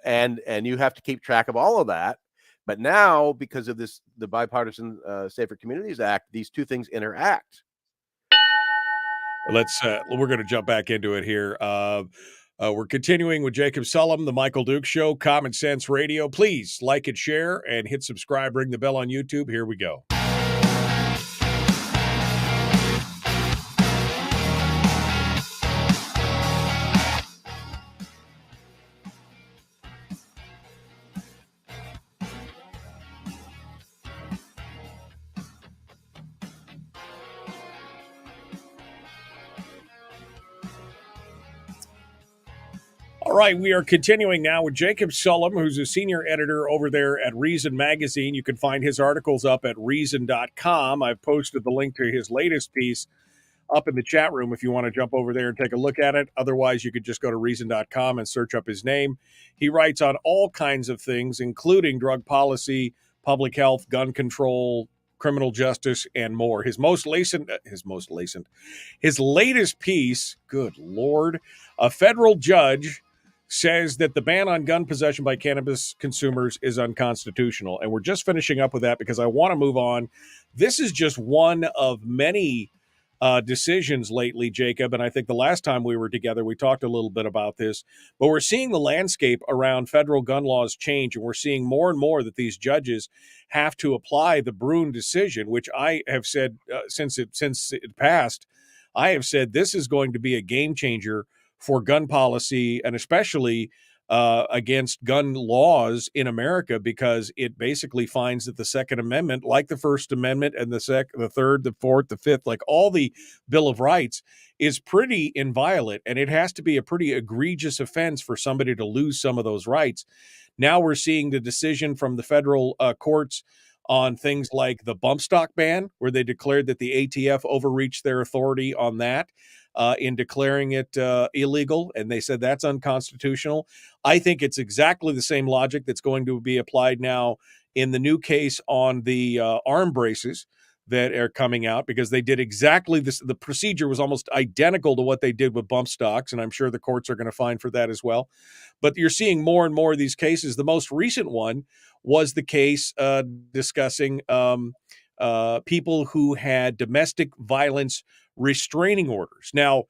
And you have to keep track of all of that. But now, because of the Bipartisan Safer Communities Act, these two things interact. We're going to jump back into it here. We're continuing with Jacob Sullum, the Michael Dukes Show, Common Sense Radio. Please like and share and hit subscribe. Ring the bell on YouTube. Here we go. All right, we are continuing now with Jacob Sullum, who's a senior editor over there at Reason Magazine. You can find his articles up at reason.com. I've posted the link to his latest piece up in the chat room if you want to jump over there and take a look at it. Otherwise, you could just go to reason.com and search up his name. He writes on all kinds of things, including drug policy, public health, gun control, criminal justice, and more. His latest piece, good Lord, a federal judge says that the ban on gun possession by cannabis consumers is unconstitutional. And we're just finishing up with that because I want to move on. This is just one of many decisions lately, Jacob. And I think the last time we were together, we talked a little bit about this. But we're seeing the landscape around federal gun laws change. And we're seeing more and more that these judges have to apply the Bruen decision, which I have said since it passed, I have said this is going to be a game changer for gun policy, and especially against gun laws in America, because it basically finds that the Second Amendment, like the First Amendment and the Third, the Fourth, the Fifth, like all the Bill of Rights, is pretty inviolate, and it has to be a pretty egregious offense for somebody to lose some of those rights. Now we're seeing the decision from the federal courts on things like the bump stock ban, where they declared that the ATF overreached their authority on that in declaring it illegal, and they said that's unconstitutional. I think it's exactly the same logic that's going to be applied now in the new case on the arm braces that are coming out, because they did exactly this. The procedure was almost identical to what they did with bump stocks, and I'm sure the courts are going to fine for that as well. But you're seeing more and more of these cases. The most recent one was the case discussing people who had domestic violence restraining orders. Now,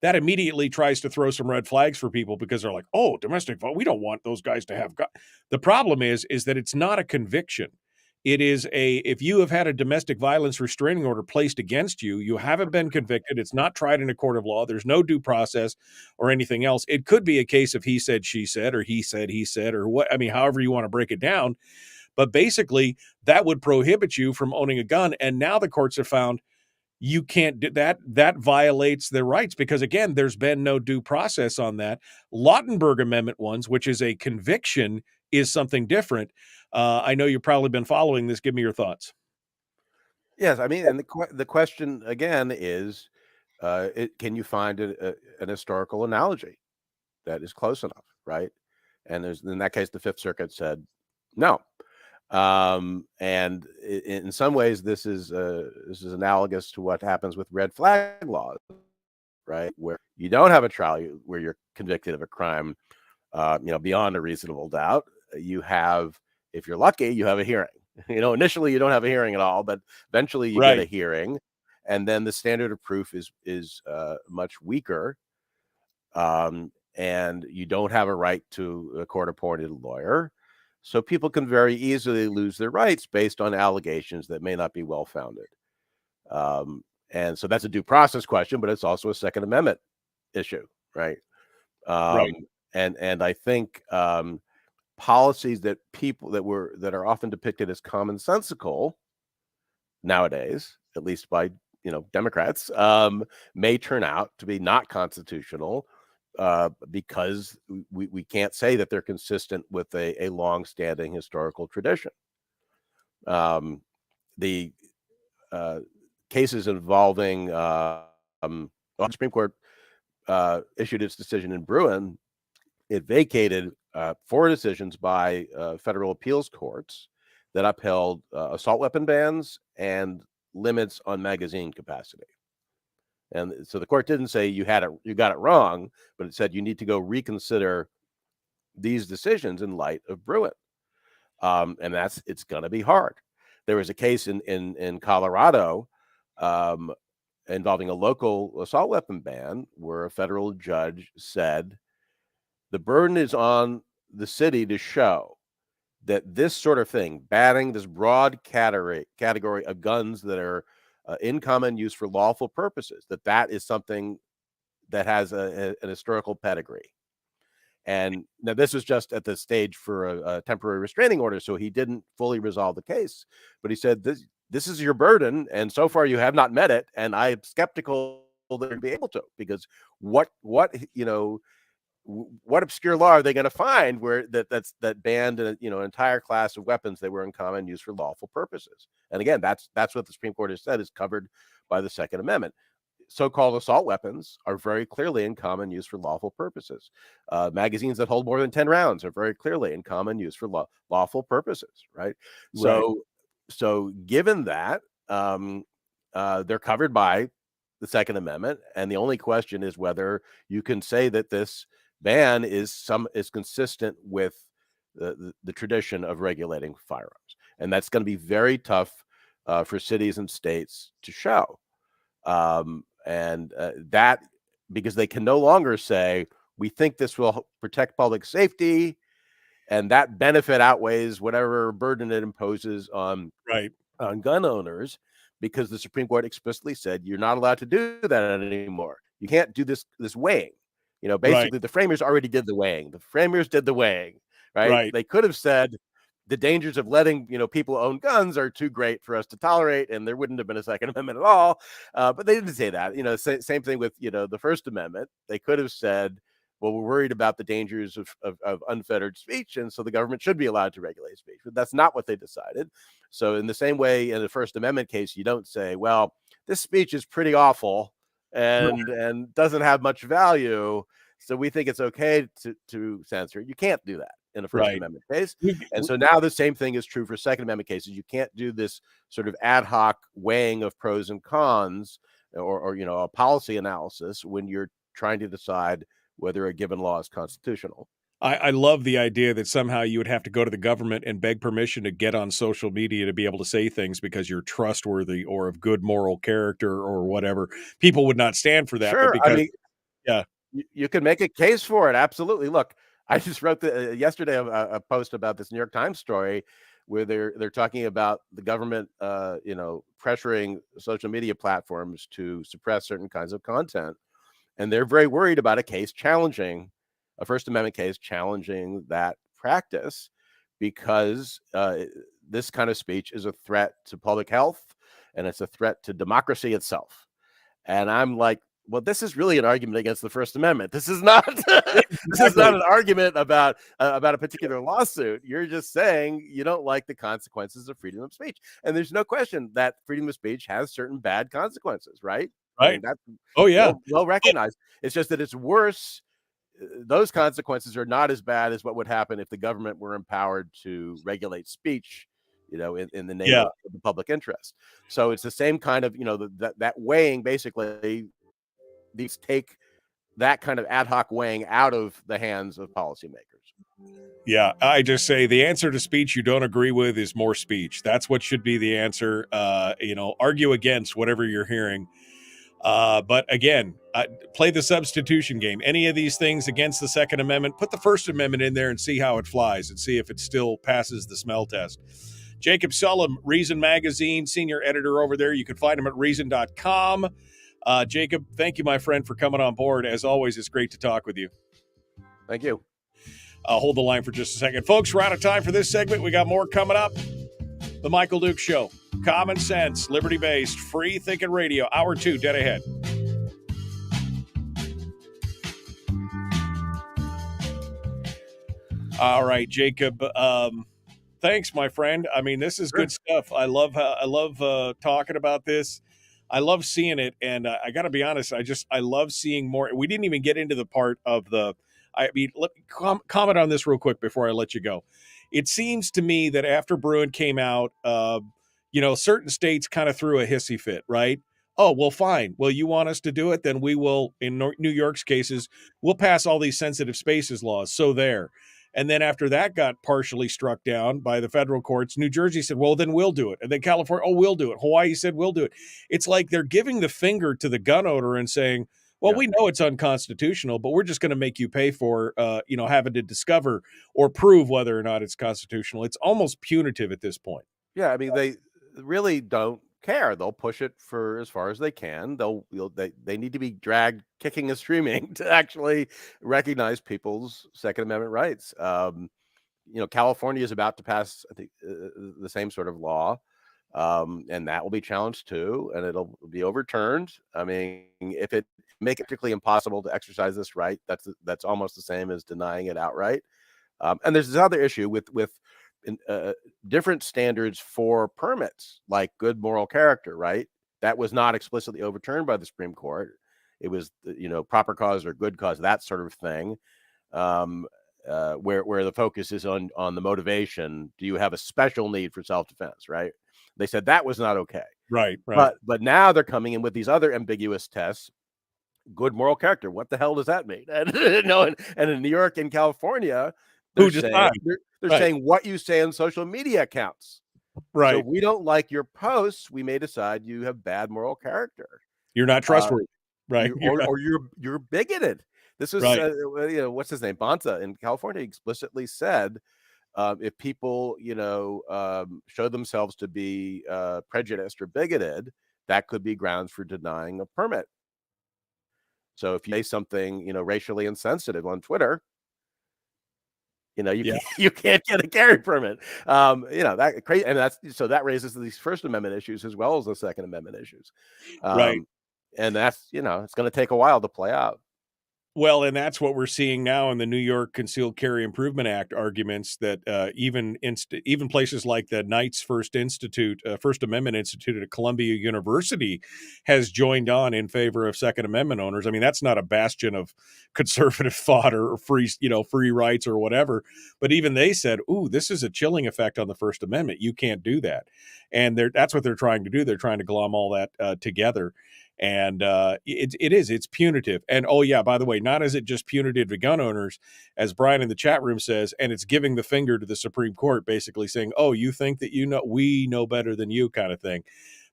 that immediately tries to throw some red flags for people, because they're like, oh, domestic violence, we don't want those guys to have guns. The problem is that it's not a conviction. It is if you have had a domestic violence restraining order placed against you, you haven't been convicted. It's not tried in a court of law. There's no due process or anything else. It could be a case of he said, she said, or he said, or what. I mean, however you want to break it down. But basically, that would prohibit you from owning a gun. And now the courts have found you can't do that. That violates their rights, because, again, there's been no due process on that. Lautenberg Amendment ones, which is a conviction, is something different. I know you've probably been following this. Give me your thoughts. Yes, I mean, and the question again is, can you find an historical analogy that is close enough, right? And in that case, the Fifth Circuit said no. And in some ways, this is analogous to what happens with red flag laws, right? Where you don't have a trial, where you're convicted of a crime, beyond a reasonable doubt. You have, if you're lucky, you have a hearing. Initially you don't have a hearing at all, but eventually you get a hearing, and then the standard of proof is much weaker, and you don't have a right to a court-appointed lawyer. So people can very easily lose their rights based on allegations that may not be well-founded. And so that's a due process question, but it's also a Second Amendment issue, right? And I think policies that are often depicted as commonsensical nowadays, at least by Democrats, may turn out to be not constitutional, because we can't say that they're consistent with a long-standing historical tradition. The cases involving the Supreme Court issued its decision in Bruen. It vacated 4 decisions by federal appeals courts that upheld assault weapon bans and limits on magazine capacity. And so the court didn't say you got it wrong, but it said you need to go reconsider these decisions in light of Bruen. And it's going to be hard. There was a case in Colorado involving a local assault weapon ban, where a federal judge said the burden is on the city to show that this sort of thing, banning this broad category of guns that are in common use for lawful purposes, that is something that has an historical pedigree. And now this was just at the stage for a temporary restraining order, so he didn't fully resolve the case. But he said, this is your burden, and so far you have not met it, and I'm skeptical that you'll be able to, because what obscure law are they going to find where that banned an entire class of weapons that were in common use for lawful purposes? And again, that's what the Supreme Court has said is covered by the Second Amendment. So-called assault weapons are very clearly in common use for lawful purposes. Magazines that hold more than 10 rounds are very clearly in common use for lawful purposes, right? So given that, they're covered by the Second Amendment, and the only question is whether you can say that this ban is consistent with the tradition of regulating firearms, and that's going to be very tough for cities and states to show, that because they can no longer say we think this will protect public safety, and that benefit outweighs whatever burden it imposes on gun owners, because the Supreme Court explicitly said you're not allowed to do that anymore. You can't do this weighing. You know, Right. basically the framers already did the weighing. The framers did the weighing, right? Right. They could have said the dangers of letting, you know, people own guns are too great for us to tolerate, and there wouldn't have been a Second Amendment at all. But they didn't say that. You know, same thing with, you know, the First Amendment. They could have said, well, we're worried about the dangers of unfettered speech, and so the government should be allowed to regulate speech. But that's not what they decided. So in the same way, in the First Amendment case, you don't say, well, this speech is pretty awful and doesn't have much value, so we think it's okay to censor it. You can't do that in a First Amendment case. And so now the same thing is true for Second Amendment cases. You can't do this sort of ad hoc weighing of pros and cons or you know, a policy analysis when you're trying to decide whether a given law is constitutional. I love the idea that somehow you would have to go to the government and beg permission to get on social media to be able to say things because you're trustworthy or of good moral character or whatever. People would not stand for that. Sure. But because, I mean, yeah, you can make a case for it. Absolutely. Look, I just wrote yesterday a post about this New York Times story where they're talking about the government, you know, pressuring social media platforms to suppress certain kinds of content. And they're very worried about a First Amendment case challenging that practice because this kind of speech is a threat to public health and it's a threat to democracy itself. And I'm like, well, this is really an argument against the First Amendment. This is not this is not an argument about a particular lawsuit. You're just saying you don't like the consequences of freedom of speech. And there's no question that freedom of speech has certain bad consequences, right? Right. I mean, that's well recognized. It's just that it's worse. Those consequences are not as bad as what would happen if the government were empowered to regulate speech, you know, in the name of the public interest. So it's the same kind of, you know, that weighing, basically, these take that kind of ad hoc weighing out of the hands of policymakers. Yeah, I just say the answer to speech you don't agree with is more speech. That's what should be the answer. You know, argue against whatever you're hearing. But again, play the substitution game. Any of these things against the Second Amendment, put the First Amendment in there and see how it flies and see if it still passes the smell test. Jacob Sullum, Reason Magazine, senior editor over there. You can find him at reason.com. Jacob, thank you, my friend, for coming on board. As always, it's great to talk with you. Thank you. Hold the line for just a second. Folks, we're out of time for this segment. We got more coming up. The Michael Dukes Show. Common sense, liberty-based, free thinking radio. Hour 2, dead ahead. All right, Jacob. Thanks, my friend. I mean, this is good stuff. I love talking about this. I love seeing it, and I got to be honest. I love seeing more. We didn't even get into the part of the. I mean, let me comment on this real quick before I let you go. It seems to me that after Bruen came out, you know, certain states kind of threw a hissy fit, right? Oh, well, fine. Well, you want us to do it? Then we will, in New York's cases, we'll pass all these sensitive spaces laws. So there. And then after that got partially struck down by the federal courts, New Jersey said, well, then we'll do it. And then California, oh, we'll do it. Hawaii said, we'll do it. It's like they're giving the finger to the gun owner and saying, well, we know it's unconstitutional, but we're just going to make you pay for, you know, having to discover or prove whether or not it's constitutional. It's almost punitive at this point. Yeah, I mean, they really don't care. They'll push it for as far as they can. They need to be dragged kicking and screaming to actually recognize people's Second Amendment rights. You know, California is about to pass, I think, the same sort of law. And that will be challenged too, and it'll be overturned. I mean, if it make it particularly impossible to exercise this right, that's almost the same as denying it outright. And there's this other issue with different standards for permits, like good moral character, right? That was not explicitly overturned by the Supreme Court. It was, you know, proper cause or good cause, that sort of thing. Where the focus is on the motivation. Do you have a special need for self-defense, right? They said that was not okay. Right. But now they're coming in with these other ambiguous tests. Good moral character. What the hell does that mean? And and in New York and California, they're saying what you say on social media counts. Right. So if we don't like your posts, we may decide you have bad moral character. You're not trustworthy. Right. Or you're bigoted. This is you know, what's his name? Bonta in California explicitly said, if people, you know, show themselves to be prejudiced or bigoted, that could be grounds for denying a permit. So if you say something, racially insensitive on Twitter, you can't get a carry permit. That crazy, and that raises these First Amendment issues as well as the Second Amendment issues. Right. And that's, it's going to take a while to play out. Well, and that's what we're seeing now in the New York Concealed Carry Improvement Act arguments that even places like the Knights First Amendment Institute at Columbia University has joined on in favor of Second Amendment owners. I mean, that's not a bastion of conservative thought or free rights or whatever. But even they said, "Ooh, this is a chilling effect on the First Amendment. You can't do that." And that's what they're trying to do. They're trying to glom all that together. And it's punitive. And oh yeah, by the way, not is it just punitive to gun owners, as Brian in the chat room says, and it's giving the finger to the Supreme Court, basically saying, "Oh, you think that we know better than you," kind of thing.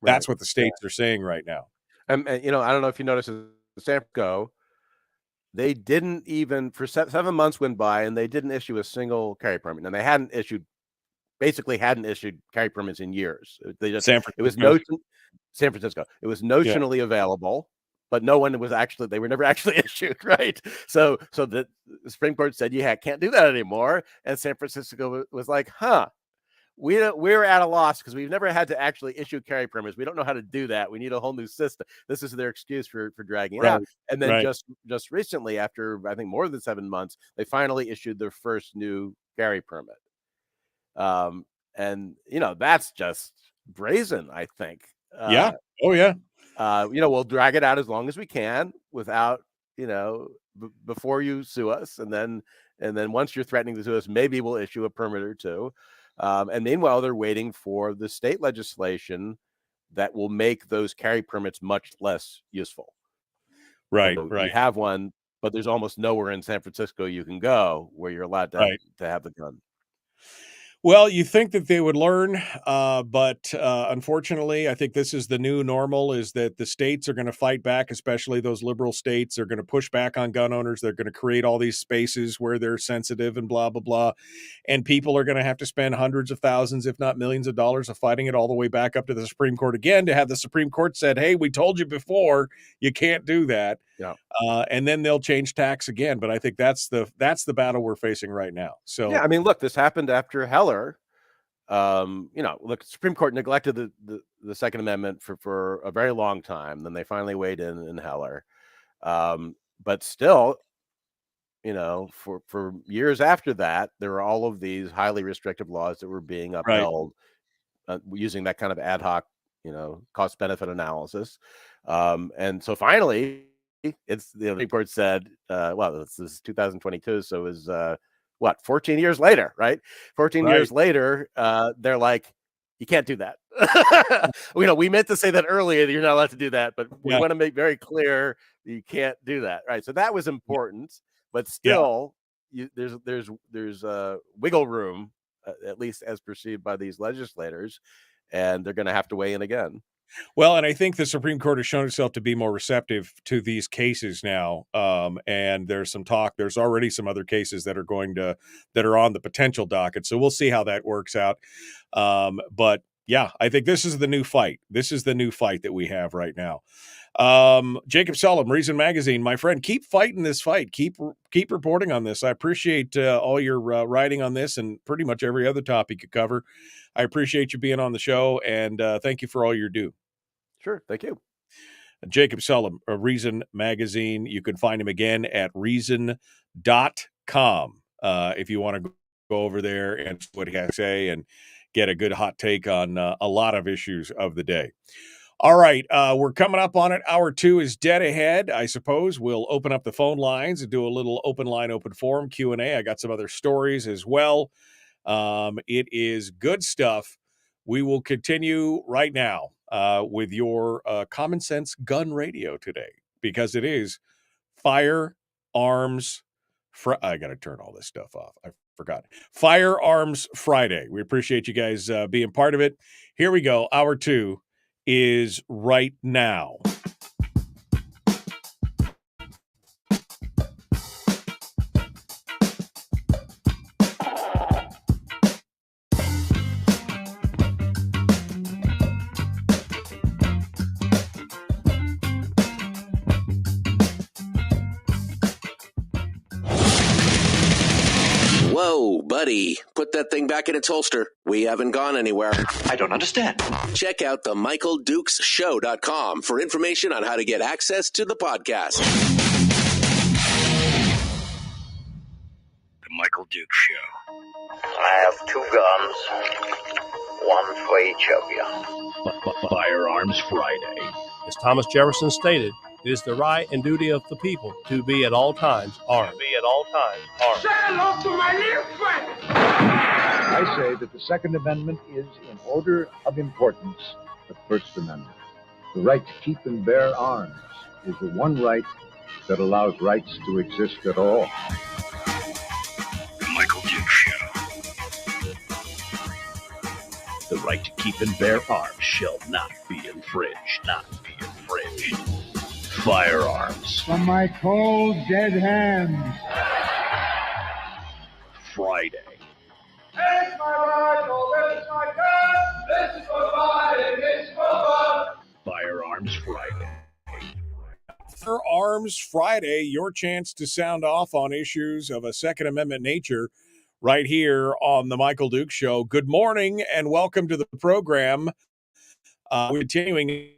Right. That's what the states are saying right now. And I don't know if you noticed, in San Francisco, they didn't even, for 7 months went by, and they didn't issue a single carry permit, and they hadn't issued carry permits in years. They just San Francisco. It was notionally available, but they were never actually issued, right? So the Supreme Court said you can't do that anymore, and San Francisco was like, we're at a loss because we've never had to actually issue carry permits. We don't know how to do that. We need a whole new system. This is their excuse for dragging it out. And then just recently, after I think more than 7 months, they finally issued their first new carry permit. And that's just brazen, I think. Yeah. Oh yeah. We'll drag it out as long as we can without, before you sue us. And then once you're threatening to sue us, maybe we'll issue a permit or two. And meanwhile, they're waiting for the state legislation that will make those carry permits much less useful. Right. So right. You have one, but there's almost nowhere in San Francisco you can go where you're allowed to have the gun. Well, you think that they would learn, but unfortunately, I think this is the new normal, is that the states are going to fight back, especially those liberal states. They're going to push back on gun owners. They're going to create all these spaces where they're sensitive and blah, blah, blah. And people are going to have to spend hundreds of thousands, if not millions of dollars of fighting it all the way back up to the Supreme Court again to have the Supreme Court said, "Hey, we told you before, you can't do that." Yeah. And then they'll change tacks again. But I think that's the battle we're facing right now. So yeah, I mean, look, this happened after Heller. Look, Supreme Court neglected the Second Amendment for a very long time. Then they finally weighed in Heller. But still, for years after that, there were all of these highly restrictive laws that were being upheld using that kind of ad hoc, cost benefit analysis. And so finally, it's the Supreme Court said, this is 2022, so it was 14 years later, right? 14 years later, they're like, you can't do that. We meant to say that earlier, that you're not allowed to do that, but we want to make very clear that you can't do that, right? So that was important, but still, there's wiggle room, at least as perceived by these legislators, and they're going to have to weigh in again. Well, and I think the Supreme Court has shown itself to be more receptive to these cases now. And there's some talk. There's already some other cases that are on the potential docket. So we'll see how that works out. But yeah, I think this is the new fight. This is the new fight that we have right now. Jacob Sullum, Reason Magazine, my friend, keep fighting this fight. Keep reporting on this. I appreciate all your writing on this and pretty much every other topic you cover. I appreciate you being on the show, and thank you for all you do. Sure. Thank you. Jacob Sullum, Reason Magazine. You can find him again at reason.com if you want to go over there and see what he has to say and get a good hot take on a lot of issues of the day. All right, we're coming up on it. Hour 2 is dead ahead. I suppose we'll open up the phone lines and do a little open line, open forum Q&A. I got some other stories as well. It is good stuff. We will continue right now with your Common Sense Gun Radio today, because it is Firearms I got to turn all this stuff off. I forgot. Firearms Friday. We appreciate you guys being part of it. Here we go. Hour 2 is right now. buddy, put that thing back in its holster. We haven't gone anywhere. I don't understand. Check out the MichaelDukesShow.com for information on how to get access to the podcast. The Michael Dukes Show. I have 2 guns, one for each of you. Firearms Friday. As Thomas Jefferson stated, it is the right and duty of the people to be at all times armed. Say hello to my little friend. I say that the Second Amendment is, in order of importance, the First Amendment. The right to keep and bear arms is the one right that allows rights to exist at all. The Michael Dukes Show. The right to keep and bear arms shall not be infringed. Firearms From my cold, dead hands. Friday. This is my rifle, this is my gun, this is for fighting, this is for fun. Firearms Friday. Firearms Friday, your chance to sound off on issues of a Second Amendment nature right here on the Michael Dukes Show. Good morning and welcome to the program. We're continuing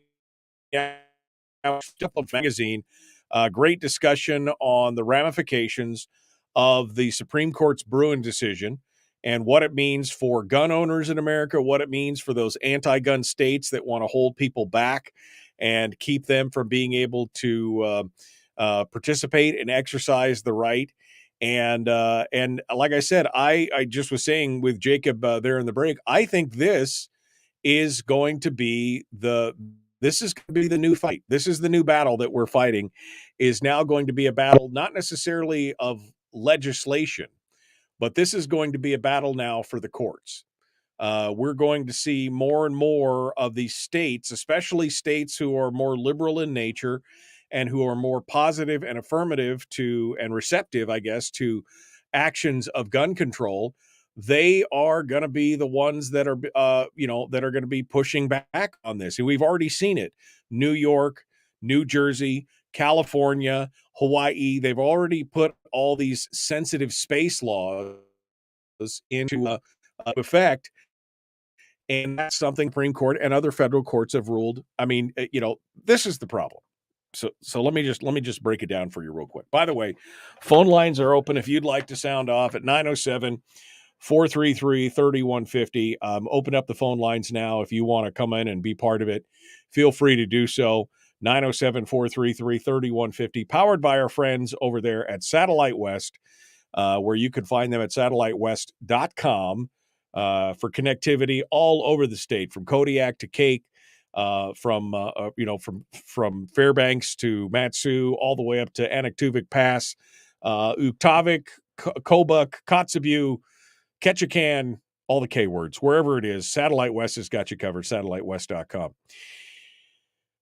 magazine. Great discussion on the ramifications of the Supreme Court's Bruen decision and what it means for gun owners in America, what it means for those anti-gun states that want to hold people back and keep them from being able to participate and exercise the right. And like I said, I just was saying with Jacob there in the break, I think this is going to be the new fight. This is the new battle that we're fighting, is now going to be a battle, not necessarily of legislation, but this is going to be a battle now for the courts. We're going to see more and more of these states, especially states who are more liberal in nature and who are more positive and affirmative to, and receptive, I guess, to actions of gun control. They are going to be the ones that are, that are going to be pushing back on this. And we've already seen it. New York, New Jersey, California, Hawaii, they've already put all these sensitive space laws into effect. And that's something Supreme Court and other federal courts have ruled. I mean, this is the problem. So let me just break it down for you real quick. By the way, phone lines are open if you'd like to sound off at 907-433-3150. Open up the phone lines now if you want to come in and be part of it. Feel free to do so. 907-433-3150. Powered by our friends over there at Satellite West, where you can find them at satellitewest.com for connectivity all over the state, from Kodiak to Cake, from Fairbanks to Matsu, all the way up to Anaktuvik Pass, Uktovik, Kobuk, Kotzebue, Ketchikan, all the K words, wherever it is. Satellite West has got you covered, satellitewest.com.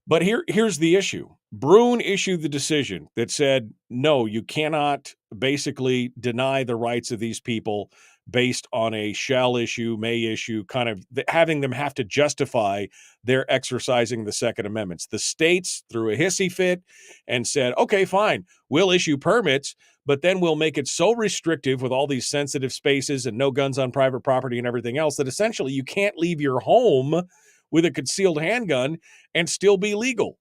But here's the issue. Bruen issued the decision that said, no, you cannot basically deny the rights of these people based on a shall issue, may issue, kind of having them have to justify their exercising the Second Amendment. The states threw a hissy fit and said, okay, fine, we'll issue permits, but then we'll make it so restrictive with all these sensitive spaces and no guns on private property and everything else that essentially you can't leave your home with a concealed handgun and still be legal.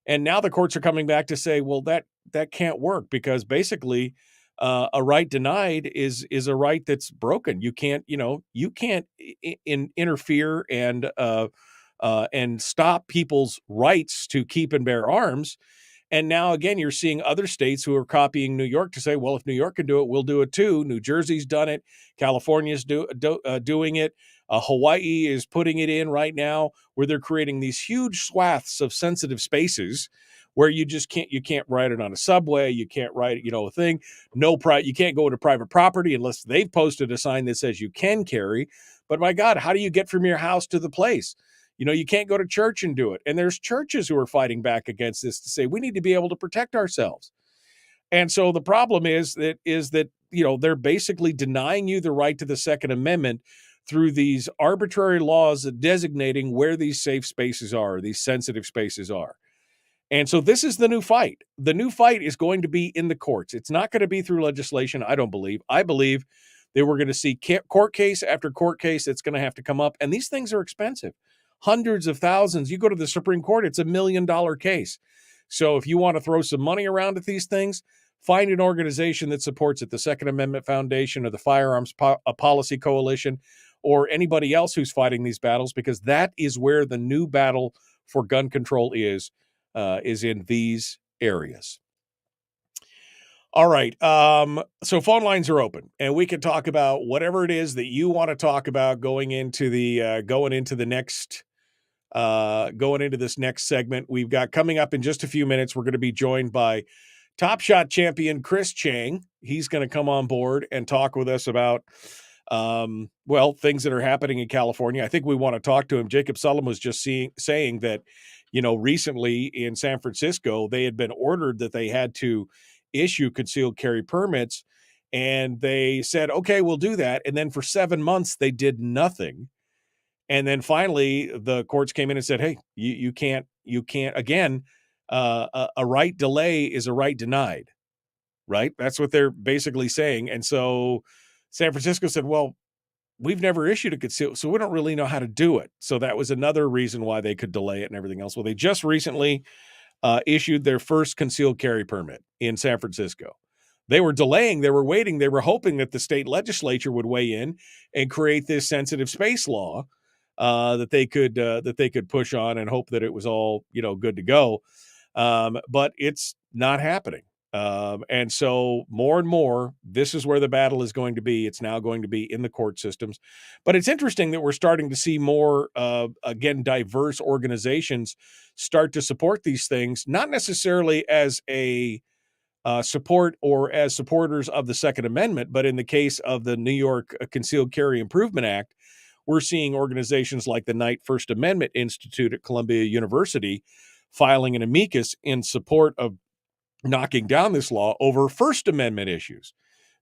And now the courts are coming back to say, well, that can't work, because basically a right denied is a right that's broken. You can't interfere and stop people's rights to keep and bear arms. And now, again, you're seeing other states who are copying New York to say, well, if New York can do it, we'll do it too. New Jersey's done it. California's doing it. Hawaii is putting it in right now, where they're creating these huge swaths of sensitive spaces where you can't write it on a subway. You can't write, a thing. You can't go into private property unless they've posted a sign that says you can carry. But my God, how do you get from your house to the place? You can't go to church and do it. And there's churches who are fighting back against this to say we need to be able to protect ourselves. And so the problem is that they're basically denying you the right to the Second Amendment through these arbitrary laws designating where these safe spaces are, these sensitive spaces are. And so this is the new fight. The new fight is going to be in the courts. It's not going to be through legislation, I don't believe. I believe that we're going to see court case after court case that's going to have to come up. And these things are expensive, hundreds of thousands. You go to the Supreme Court, it's $1 million case. So if you want to throw some money around at these things, find an organization that supports it, the Second Amendment Foundation or the Firearms Policy Coalition, or anybody else who's fighting these battles, because that is where the new battle for gun control is in these areas. All right. So phone lines are open, and we can talk about whatever it is that you want to talk about going into this next segment. We've got coming up in just a few minutes. We're going to be joined by Top Shot champion Chris Cheng. He's going to come on board and talk with us about things that are happening in California. I think we want to talk to him. Jacob Sullum was just saying that, recently in San Francisco, they had been ordered that they had to issue concealed carry permits, and they said, okay, we'll do that. And then for 7 months, they did nothing. And then finally, the courts came in and said, hey, you can't again, a right delay is a right denied, right? That's what they're basically saying. And so San Francisco said, well, we've never issued a concealed, so we don't really know how to do it. So that was another reason why they could delay it and everything else. Well, they just recently issued their first concealed carry permit in San Francisco. They were delaying, they were waiting, they were hoping that the state legislature would weigh in and create this sensitive space law that they could push on and hope that it was all good to go. But it's not happening. And so more and more, this is where the battle is going to be. It's now going to be in the court systems. But it's interesting that we're starting to see more, diverse organizations start to support these things, not necessarily as a support or as supporters of the Second Amendment, but in the case of the New York Concealed Carry Improvement Act, we're seeing organizations like the Knight First Amendment Institute at Columbia University filing an amicus in support of knocking down this law over First Amendment issues.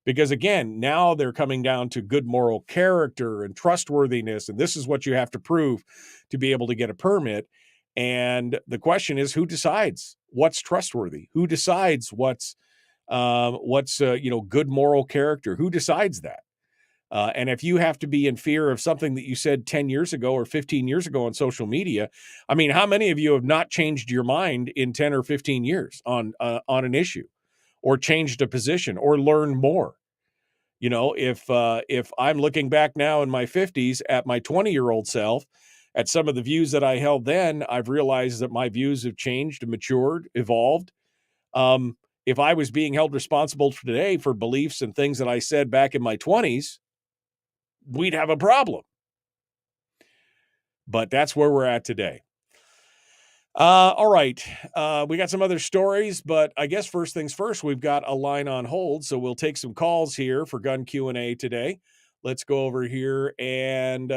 Because again, now they're coming down to good moral character and trustworthiness, and this is what you have to prove to be able to get a permit. And the question is, who decides what's trustworthy? Who decides what's good moral character? Who decides that? And if you have to be in fear of something that you said 10 years ago or 15 years ago on social media, I mean, how many of you have not changed your mind in 10 or 15 years on an issue, or changed a position, or learned more? If I'm looking back now in my 50s at my 20-year-old self, at some of the views that I held then, I've realized that my views have changed, matured, evolved. If I was being held responsible today for beliefs and things that I said back in my 20s, we'd have a problem. But that's where we're at today. All right. We got some other stories, but I guess first things first, we've got a line on hold, so we'll take some calls here for Gun Q&A today. Let's go over here and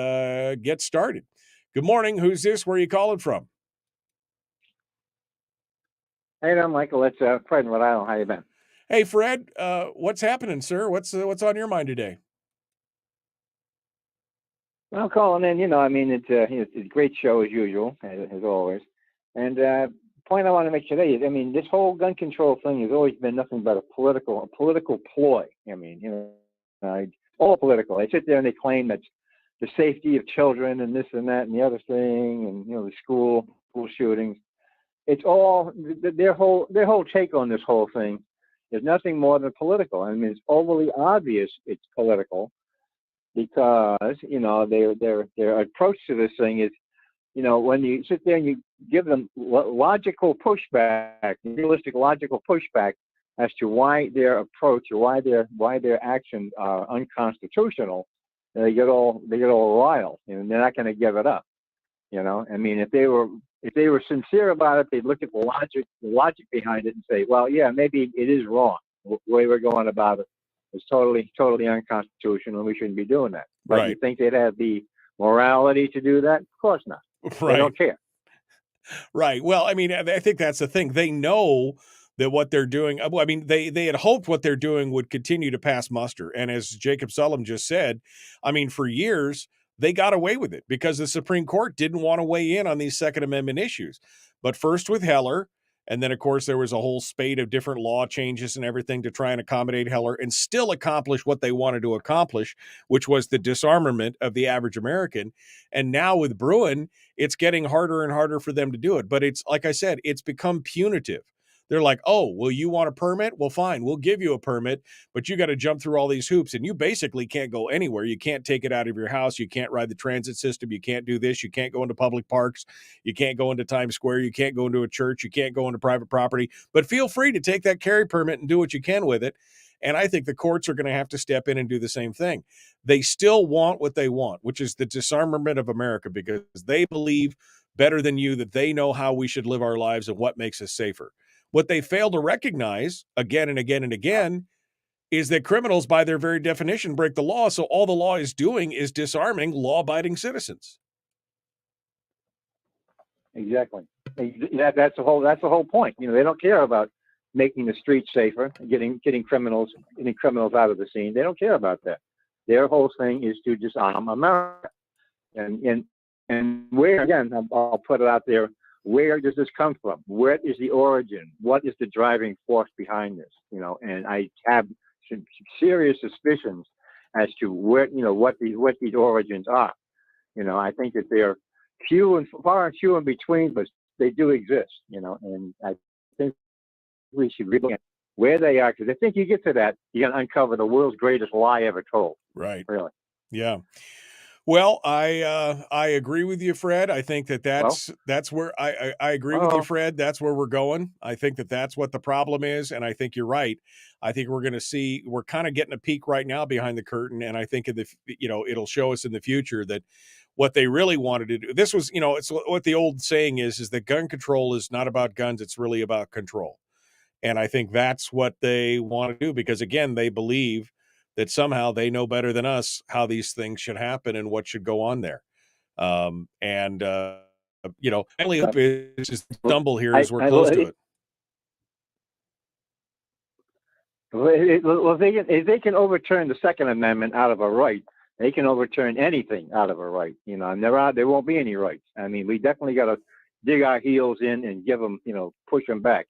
get started. Good morning. Who's this? Where are you calling from? Hey there, Michael. It's Fred in Rhode Island. How you been? Hey, Fred. What's happening, sir? What's on your mind today? I'm calling in. It's a great show as usual, as always. And the point I want to make today is, this whole gun control thing has always been nothing but a political ploy. All political. They sit there and they claim that the safety of children and this and that and the other thing, and the school shootings. It's all their whole take on this whole thing is nothing more than political. It's overly obvious it's political, because their approach to this thing is, when you sit there and you give them logical pushback, realistic logical pushback as to why their approach or why their actions are unconstitutional, they get all riled, and they're not going to give it up. If they were sincere about it, they'd look at the logic behind it and say, well, yeah, maybe it is wrong. The way we're going about it is totally unconstitutional, and we shouldn't be doing that. But right. You think they'd have the morality to do that? Of course not. Right. They don't care. Right. Well, I think that's the thing. They know that what they're doing, they had hoped what they're doing would continue to pass muster. And as Jacob Sullum just said, for years, they got away with it because the Supreme Court didn't want to weigh in on these Second Amendment issues. But first with Heller, And then, of course, there was a whole spate of different law changes and everything to try and accommodate Heller and still accomplish what they wanted to accomplish, which was the disarmament of the average American. And now with Bruen, it's getting harder and harder for them to do it. But it's, like I said, it's become punitive. They're like, oh, well, you want a permit? Well, fine, we'll give you a permit, but you got to jump through all these hoops, and you basically can't go anywhere. You can't take it out of your house. You can't ride the transit system. You can't do this. You can't go into public parks. You can't go into Times Square. You can't go into a church. You can't go into private property. But feel free to take that carry permit and do what you can with it. And I think the courts are going to have to step in and do the same thing. They still want what they want, which is the disarmament of America, because they believe better than you that they know how we should live our lives and what makes us safer. What they fail to recognize again and again and again is that criminals, by their very definition, break the law. So all the law is doing is disarming law-abiding citizens. Exactly. That's the whole point. You know, they don't care about making the streets safer, getting criminals out of the scene. They don't care about that. Their whole thing is to disarm America. And where, again, I'll put it out there, where does this come from? Where is the origin? What is the driving force behind this? You know, and I have some serious suspicions as to where, you know, what these origins are. You know, I think that they're far and few in between, but they do exist. You know, and I think we should look at where they are, because I think you get to that, you're going to uncover the world's greatest lie ever told. Right. Really. Yeah. Well, I agree with you, Fred. I think that's where I agree with you, Fred. That's where we're going. I think that's what the problem is, and I think you're right. I think we're kind of getting a peek right now behind the curtain, and I think it'll show us in the future that what they really wanted to do. This was, it's what the old saying is that gun control is not about guns; it's really about control. And I think that's what they want to do, because again, they believe that somehow they know better than us how these things should happen and what should go on there. Only hope is stumble here as we're close to it. Well, if they can overturn the Second Amendment out of a right, they can overturn anything out of a right. You know, and there won't be any rights. I mean, we definitely got to dig our heels in and give them, push them back.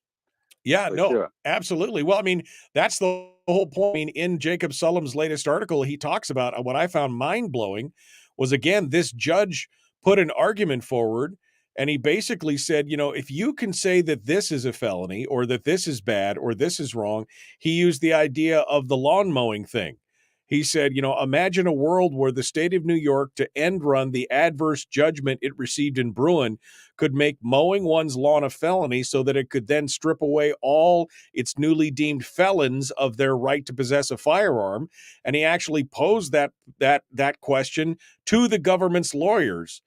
Yeah, no, absolutely. Well, I mean, that's the whole point. I mean, in Jacob Sullum's latest article, he talks about what I found mind-blowing was, again, this judge put an argument forward, and he basically said, if you can say that this is a felony or that this is bad or this is wrong, he used the idea of the lawn mowing thing. He said, imagine a world where the state of New York, to end run the adverse judgment it received in Bruen, could make mowing one's lawn a felony so that it could then strip away all its newly deemed felons of their right to possess a firearm. And he actually posed that question to the government's lawyers.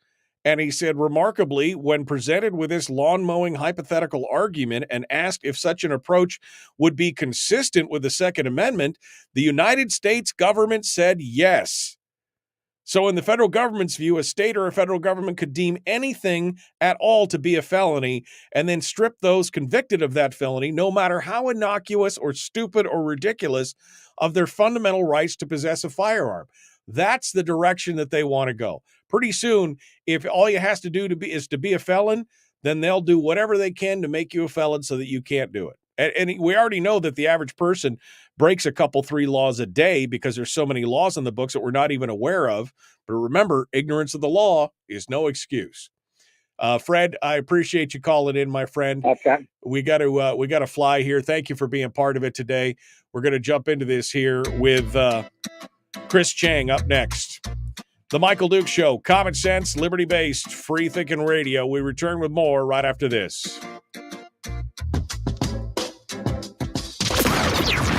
And he said, remarkably, when presented with this lawn mowing hypothetical argument and asked if such an approach would be consistent with the Second Amendment, the United States government said yes. So in the federal government's view, a state or a federal government could deem anything at all to be a felony and then strip those convicted of that felony, no matter how innocuous or stupid or ridiculous, of their fundamental rights to possess a firearm. That's the direction that they want to go. Pretty soon, if all you has to do is to be a felon, then they'll do whatever they can to make you a felon so that you can't do it. And we already know that the average person breaks a couple, 3 laws a day because there's so many laws on the books that we're not even aware of. But remember, ignorance of the law is no excuse. Fred, I appreciate you calling in, my friend. Okay. We got to fly here. Thank you for being part of it today. We're going to jump into this here with Chris Cheng up next. The Michael Dukes Show, common sense, liberty-based, free-thinking radio. We return with more right after this.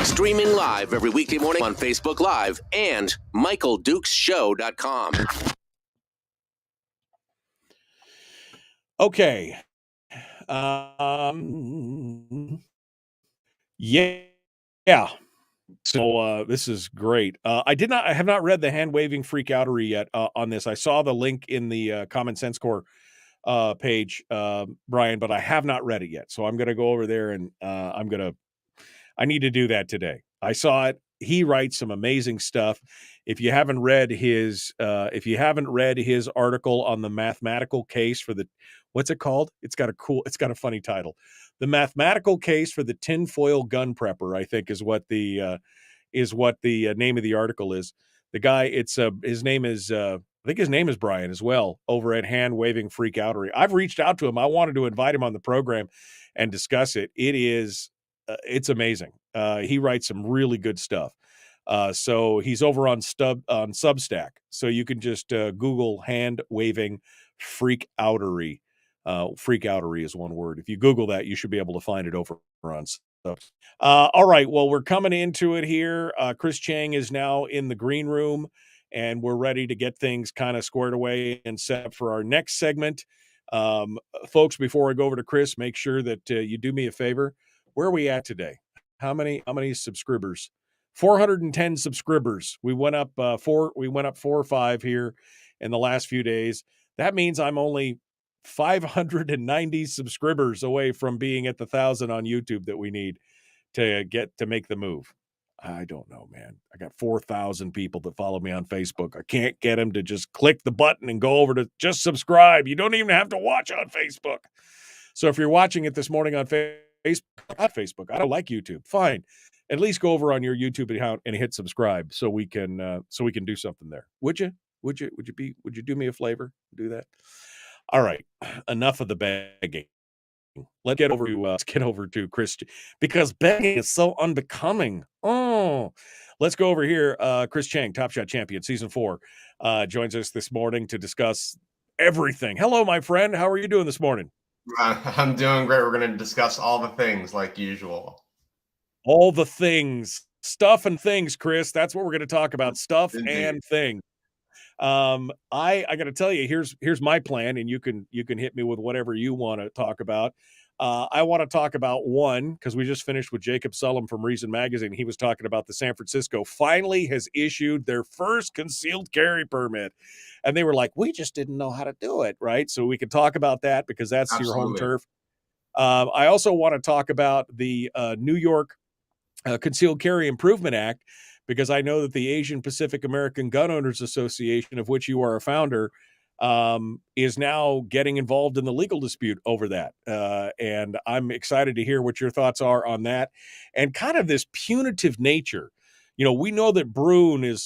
Streaming live every weekday morning on Facebook Live and MichaelDukesShow.com. Okay. Yeah. So this is great. I have not read the hand-waving freakoutery yet on this. I saw the link in the Common Sense Corps page, Brian, but I have not read it yet. So I'm going to go over there and I need to do that today. I saw it. He writes some amazing stuff. If you haven't read his article on the mathematical case for What's it called? It's got a funny title. The Mathematical Case for the Tinfoil Gun Prepper, I think is what the name of the article is. The guy, his name is Bruen as well, over at Hand Waving Freak Outery. I've reached out to him. I wanted to invite him on the program and discuss it. It's amazing. He writes some really good stuff. So he's over on Substack. So you can just Google Hand Waving Freak Outery. Freak Outery is one word. If you Google that, you should be able to find it over on Substack. All right. Well, we're coming into it here. Chris Cheng is now in the green room, and we're ready to get things kind of squared away and set up for our next segment. Folks, before I go over to Chris, make sure that you do me a favor. Where are we at today? How many subscribers? 410 subscribers. We went up 4 or 5 here in the last few days. That means I'm only 590 subscribers away from being at the 1,000 on YouTube that we need to make the move. I don't know, man. I got 4,000 people that follow me on Facebook. I can't get them to just click the button and go over to just subscribe. You don't even have to watch on Facebook. So if you're watching it this morning on Facebook, I don't like YouTube. Fine. At least go over on your YouTube account and hit subscribe so we can do something there. Would you do me a favor? Do that? All right. Enough of the begging. Let's get over to Chris, because begging is so unbecoming. Oh, let's go over here. Chris Cheng, Top Shot champion, season 4, joins us this morning to discuss everything. Hello, my friend. How are you doing this morning? I'm doing great. We're going to discuss all the things like usual. All the things, stuff and things, Chris. That's what we're going to talk about. Stuff Indeed. And things. I got to tell you, here's my plan, and you can hit me with whatever you want to talk about. I want to talk about one, because we just finished with Jacob Sullum from Reason Magazine. He was talking about the San Francisco finally has issued their first concealed carry permit. And they were like, we just didn't know how to do it, right? So we can talk about that because that's Absolutely. Your home turf. I also want to talk about the New York Concealed Carry Improvement Act, because I know that the Asian Pacific American Gun Owners Association, of which you are a founder, is now getting involved in the legal dispute over that. And I'm excited to hear what your thoughts are on that and kind of this punitive nature. You know, we know that Bruen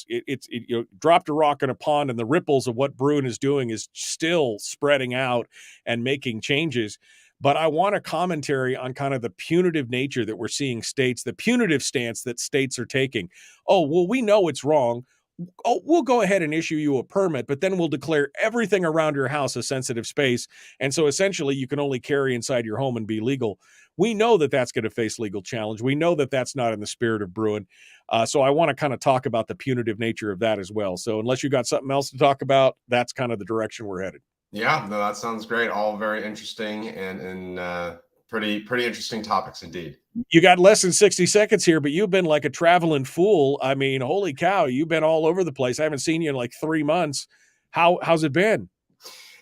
dropped a rock in a pond, and the ripples of what Bruen is doing is still spreading out and making changes. But I want a commentary on kind of the punitive nature that we're seeing the punitive stance that states are taking. Oh, well, we know it's wrong. Oh, we'll go ahead and issue you a permit, but then we'll declare everything around your house a sensitive space. And so essentially you can only carry inside your home and be legal. We know that that's going to face legal challenge. We know that that's not in the spirit of Bruen. So I want to kind of talk about the punitive nature of that as well. So unless you got something else to talk about, that's kind of the direction we're headed. Yeah, no, that sounds great. All very interesting and pretty interesting topics indeed. You got less than 60 seconds here, but you've been like a traveling fool. I mean, holy cow, you've been all over the place. I haven't seen you in like 3 months. How's it been?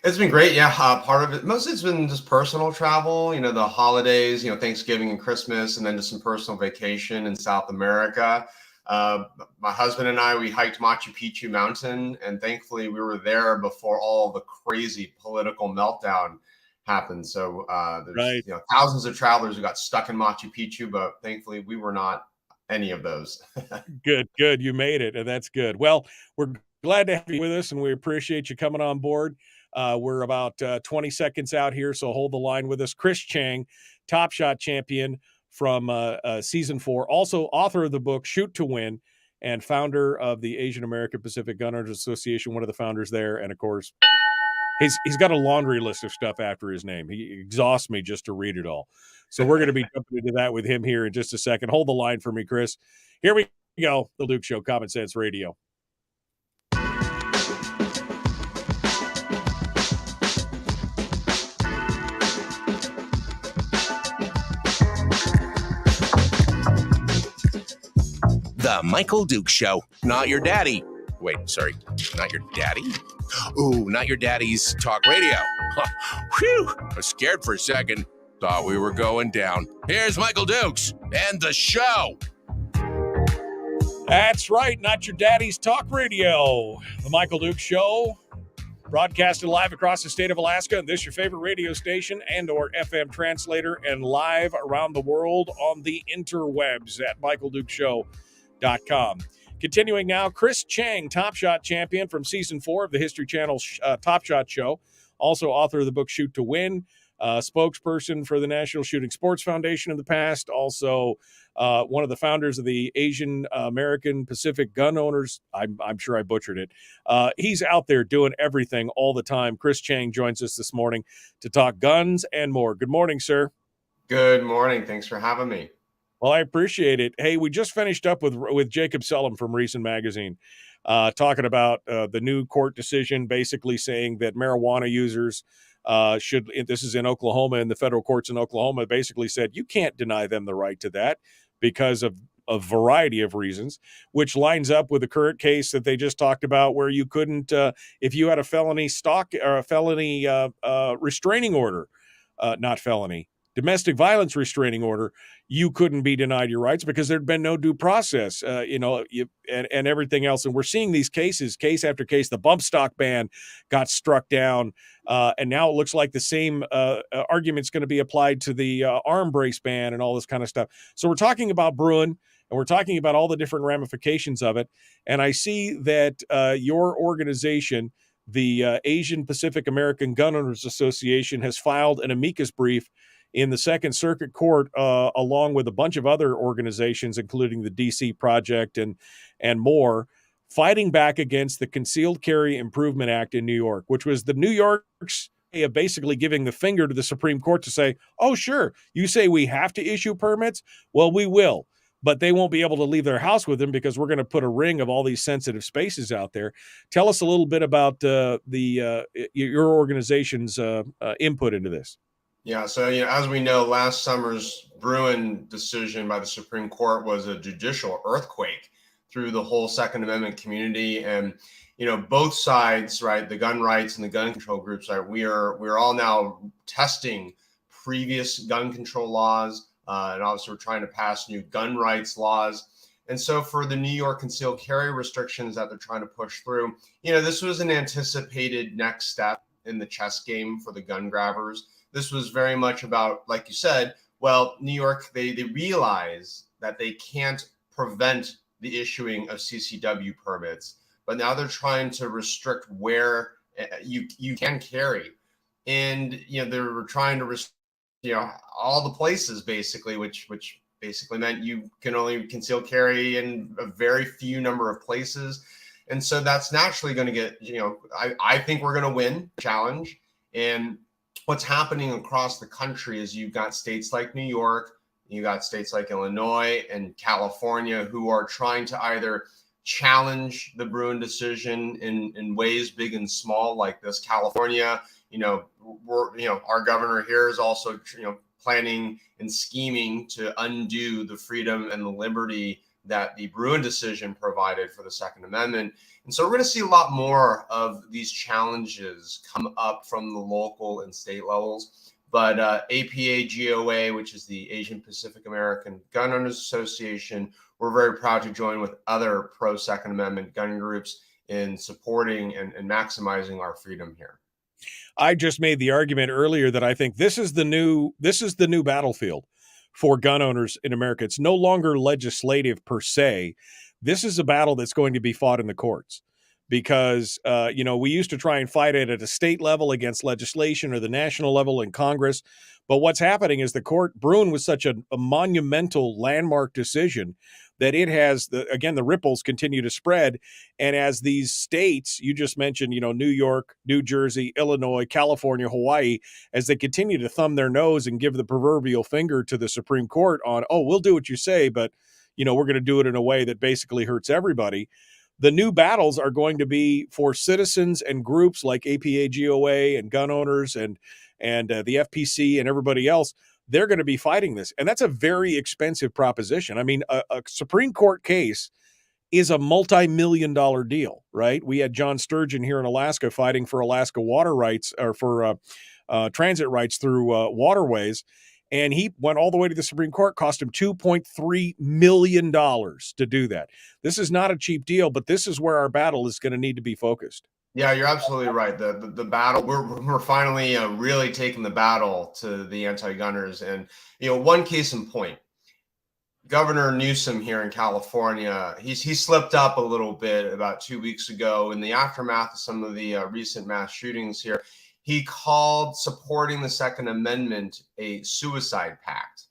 It's been great. Yeah. Part of it, mostly it's been just personal travel, the holidays, Thanksgiving and Christmas, and then just some personal vacation in South America. My husband and I, we hiked Machu Picchu Mountain, and thankfully we were there before all the crazy political meltdown happened. So there's thousands of travelers who got stuck in Machu Picchu, but thankfully we were not any of those. Good. You made it, and that's good. Well, we're glad to have you with us, and we appreciate you coming on board. We're about 20 seconds out here, so hold the line with us. Chris Cheng, Top Shot champion from season 4, also author of the book Shoot to Win, and founder of the Asian American Pacific Gun Owners Association, one of the founders there. And of course, he's got a laundry list of stuff after his name. He exhausts me just to read it all. So we're going to be jumping into that with him here in just a second. Hold the line for me, Chris. Here we go. The Duke Show, Common Sense Radio. The Michael Duke Show. Not your daddy. Wait, sorry. Not your daddy? Ooh, not your daddy's talk radio. Whew. I was scared for a second. Thought we were going down. Here's Michael Dukes and the show. That's right. Not your daddy's talk radio. The Michael Duke Show. Broadcasted live across the state of Alaska. This your favorite radio station and or FM translator, and live around the world on the interwebs at MichaelDukeShow.com. Continuing now, Chris Cheng, Top Shot champion from Season 4 of the History Channel's Top Shot show. Also author of the book Shoot to Win. Spokesperson for the National Shooting Sports Foundation in the past. Also one of the founders of the Asian American Pacific Gun Owners. I'm sure I butchered it. He's out there doing everything all the time. Chris Cheng joins us this morning to talk guns and more. Good morning, sir. Good morning. Thanks for having me. Well, I appreciate it. Hey, we just finished up with Jacob Sullum from Reason Magazine, talking about the new court decision, basically saying that marijuana users should, this is in Oklahoma, and the federal courts in Oklahoma basically said you can't deny them the right to that because of a variety of reasons, which lines up with the current case that they just talked about, where you couldn't, if you had a felony restraining order, not felony, domestic violence restraining order, you couldn't be denied your rights because there'd been no due process, and everything else. And we're seeing these cases, case after case. The bump stock ban got struck down, and now it looks like the same argument's going to be applied to the arm brace ban and all this kind of stuff. So we're talking about Bruen, and we're talking about all the different ramifications of it. And I see that your organization, the Asian Pacific American Gun Owners Association, has filed an amicus brief in the Second Circuit Court, along with a bunch of other organizations, including the DC Project and more, fighting back against the Concealed Carry Improvement Act in New York, which was the New York's way of basically giving the finger to the Supreme Court to say, oh, sure, you say we have to issue permits? Well, we will. But they won't be able to leave their house with them because we're going to put a ring of all these sensitive spaces out there. Tell us a little bit about your organization's input into this. Yeah, so as we know, last summer's Bruen decision by the Supreme Court was a judicial earthquake through the whole Second Amendment community, and both sides, right, the gun rights and the gun control groups, right, we're all now testing previous gun control laws, and obviously we're trying to pass new gun rights laws. And so for the New York concealed carry restrictions that they're trying to push through, this was an anticipated next step in the chess game for the gun grabbers. This was very much about, like you said, well, New York, they realize that they can't prevent the issuing of CCW permits, but now they're trying to restrict where you can carry. And, they're trying to restrict, all the places basically, which basically meant you can only conceal carry in a very few number of places. And so that's naturally going to get, I think we're going to win the challenge. And what's happening across the country is you've got states like New York, you got states like Illinois and California who are trying to either challenge the Bruen decision in ways big and small, like this. California, our governor here is also, planning and scheming to undo the freedom and the liberty that the Bruen decision provided for the Second Amendment. And so we're going to see a lot more of these challenges come up from the local and state levels. But APA GOA, which is the Asian Pacific American Gun Owners Association, we're very proud to join with other pro-Second Amendment gun groups in supporting and maximizing our freedom here. I just made the argument earlier that I think this is the new battlefield for gun owners in America. It's no longer legislative per se. This is a battle that's going to be fought in the courts because, we used to try and fight it at a state level against legislation or the national level in Congress. But what's happening is Bruen was such a monumental landmark decision that it has, the ripples continue to spread. And as these states, you just mentioned, New York, New Jersey, Illinois, California, Hawaii, as they continue to thumb their nose and give the proverbial finger to the Supreme Court on, oh, we'll do what you say, but, we're going to do it in a way that basically hurts everybody. The new battles are going to be for citizens and groups like APA GOA and gun owners and the FPC and everybody else. They're going to be fighting this. And that's a very expensive proposition. I mean, a Supreme Court case is a multi-million-dollar deal, right? We had John Sturgeon here in Alaska fighting for Alaska water rights or for transit rights through waterways. And he went all the way to the Supreme Court, cost him $2.3 million to do that. This is not a cheap deal, but this is where our battle is going to need to be focused. Yeah, you're absolutely right. The battle, we're finally really taking the battle to the anti-gunners. And, one case in point, Governor Newsom here in California, he slipped up a little bit about 2 weeks ago in the aftermath of some of the recent mass shootings here. He called supporting the Second Amendment a suicide pact.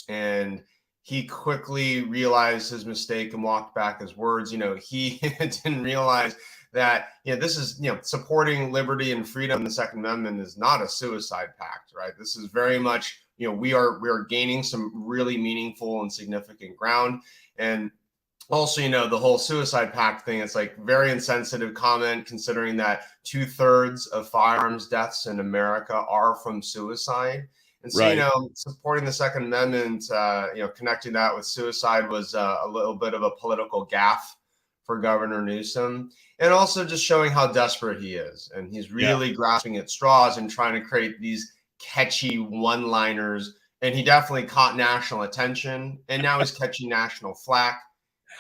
And he quickly realized his mistake and walked back his words. He didn't realize that this is supporting liberty and freedom. The Second Amendment is not a suicide pact, right? This is very much we are gaining some really meaningful and significant ground. And also, the whole suicide pact thing, it's like very insensitive comment considering that 2/3 of firearms deaths in America are from suicide. And so, Right. Supporting the Second Amendment, connecting that with suicide was a little bit of a political gaffe for Governor Newsom, and also just showing how desperate he is. And he's really grasping at straws and trying to create these catchy one-liners. And he definitely caught national attention, and now he's catching national flack.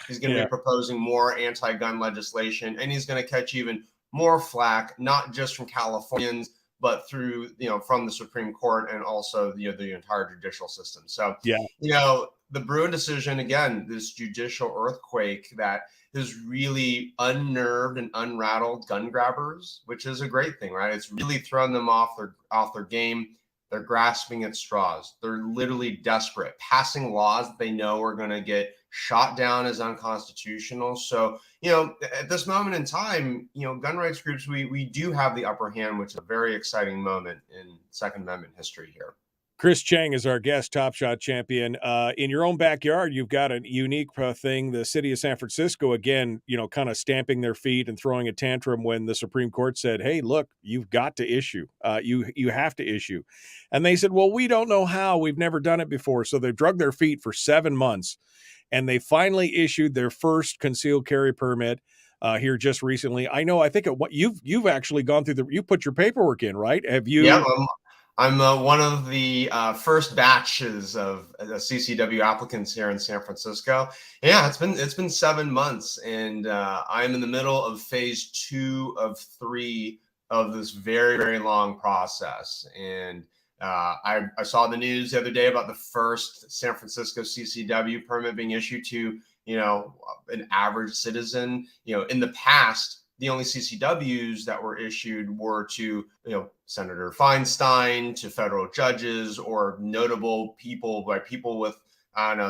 He's going to be proposing more anti-gun legislation, and he's going to catch even more flack, not just from Californians, but through, from the Supreme Court and also the entire judicial system. So, the Bruen decision, again, this judicial earthquake that has really unnerved and unrattled gun grabbers, which is a great thing, right? It's really thrown them off their game. They're grasping at straws. They're literally desperate, passing laws that they know are going to get shot down as unconstitutional. So, at this moment in time, gun rights groups, we do have the upper hand, which is a very exciting moment in Second Amendment history here. Chris Cheng is our guest, Top Shot champion. In your own backyard, you've got a unique thing. The city of San Francisco, again, kind of stamping their feet and throwing a tantrum when the Supreme Court said, hey, look, you've got to issue. You have to issue. And they said, well, we don't know how. We've never done it before. So they drug their feet for 7 months. And they finally issued their first concealed carry permit here just recently. I think what you've actually gone through you put your paperwork in, right? Have you? Yeah, I'm one of the first batches of CCW applicants here in San Francisco. Yeah, it's been 7 months, and I'm in the middle of phase 2 of 3 of this very, very long process. And I saw the news the other day about the first San Francisco CCW permit being issued to an average citizen. In the past, the only CCWs that were issued were to, Senator Feinstein, to federal judges, or notable people, by people with,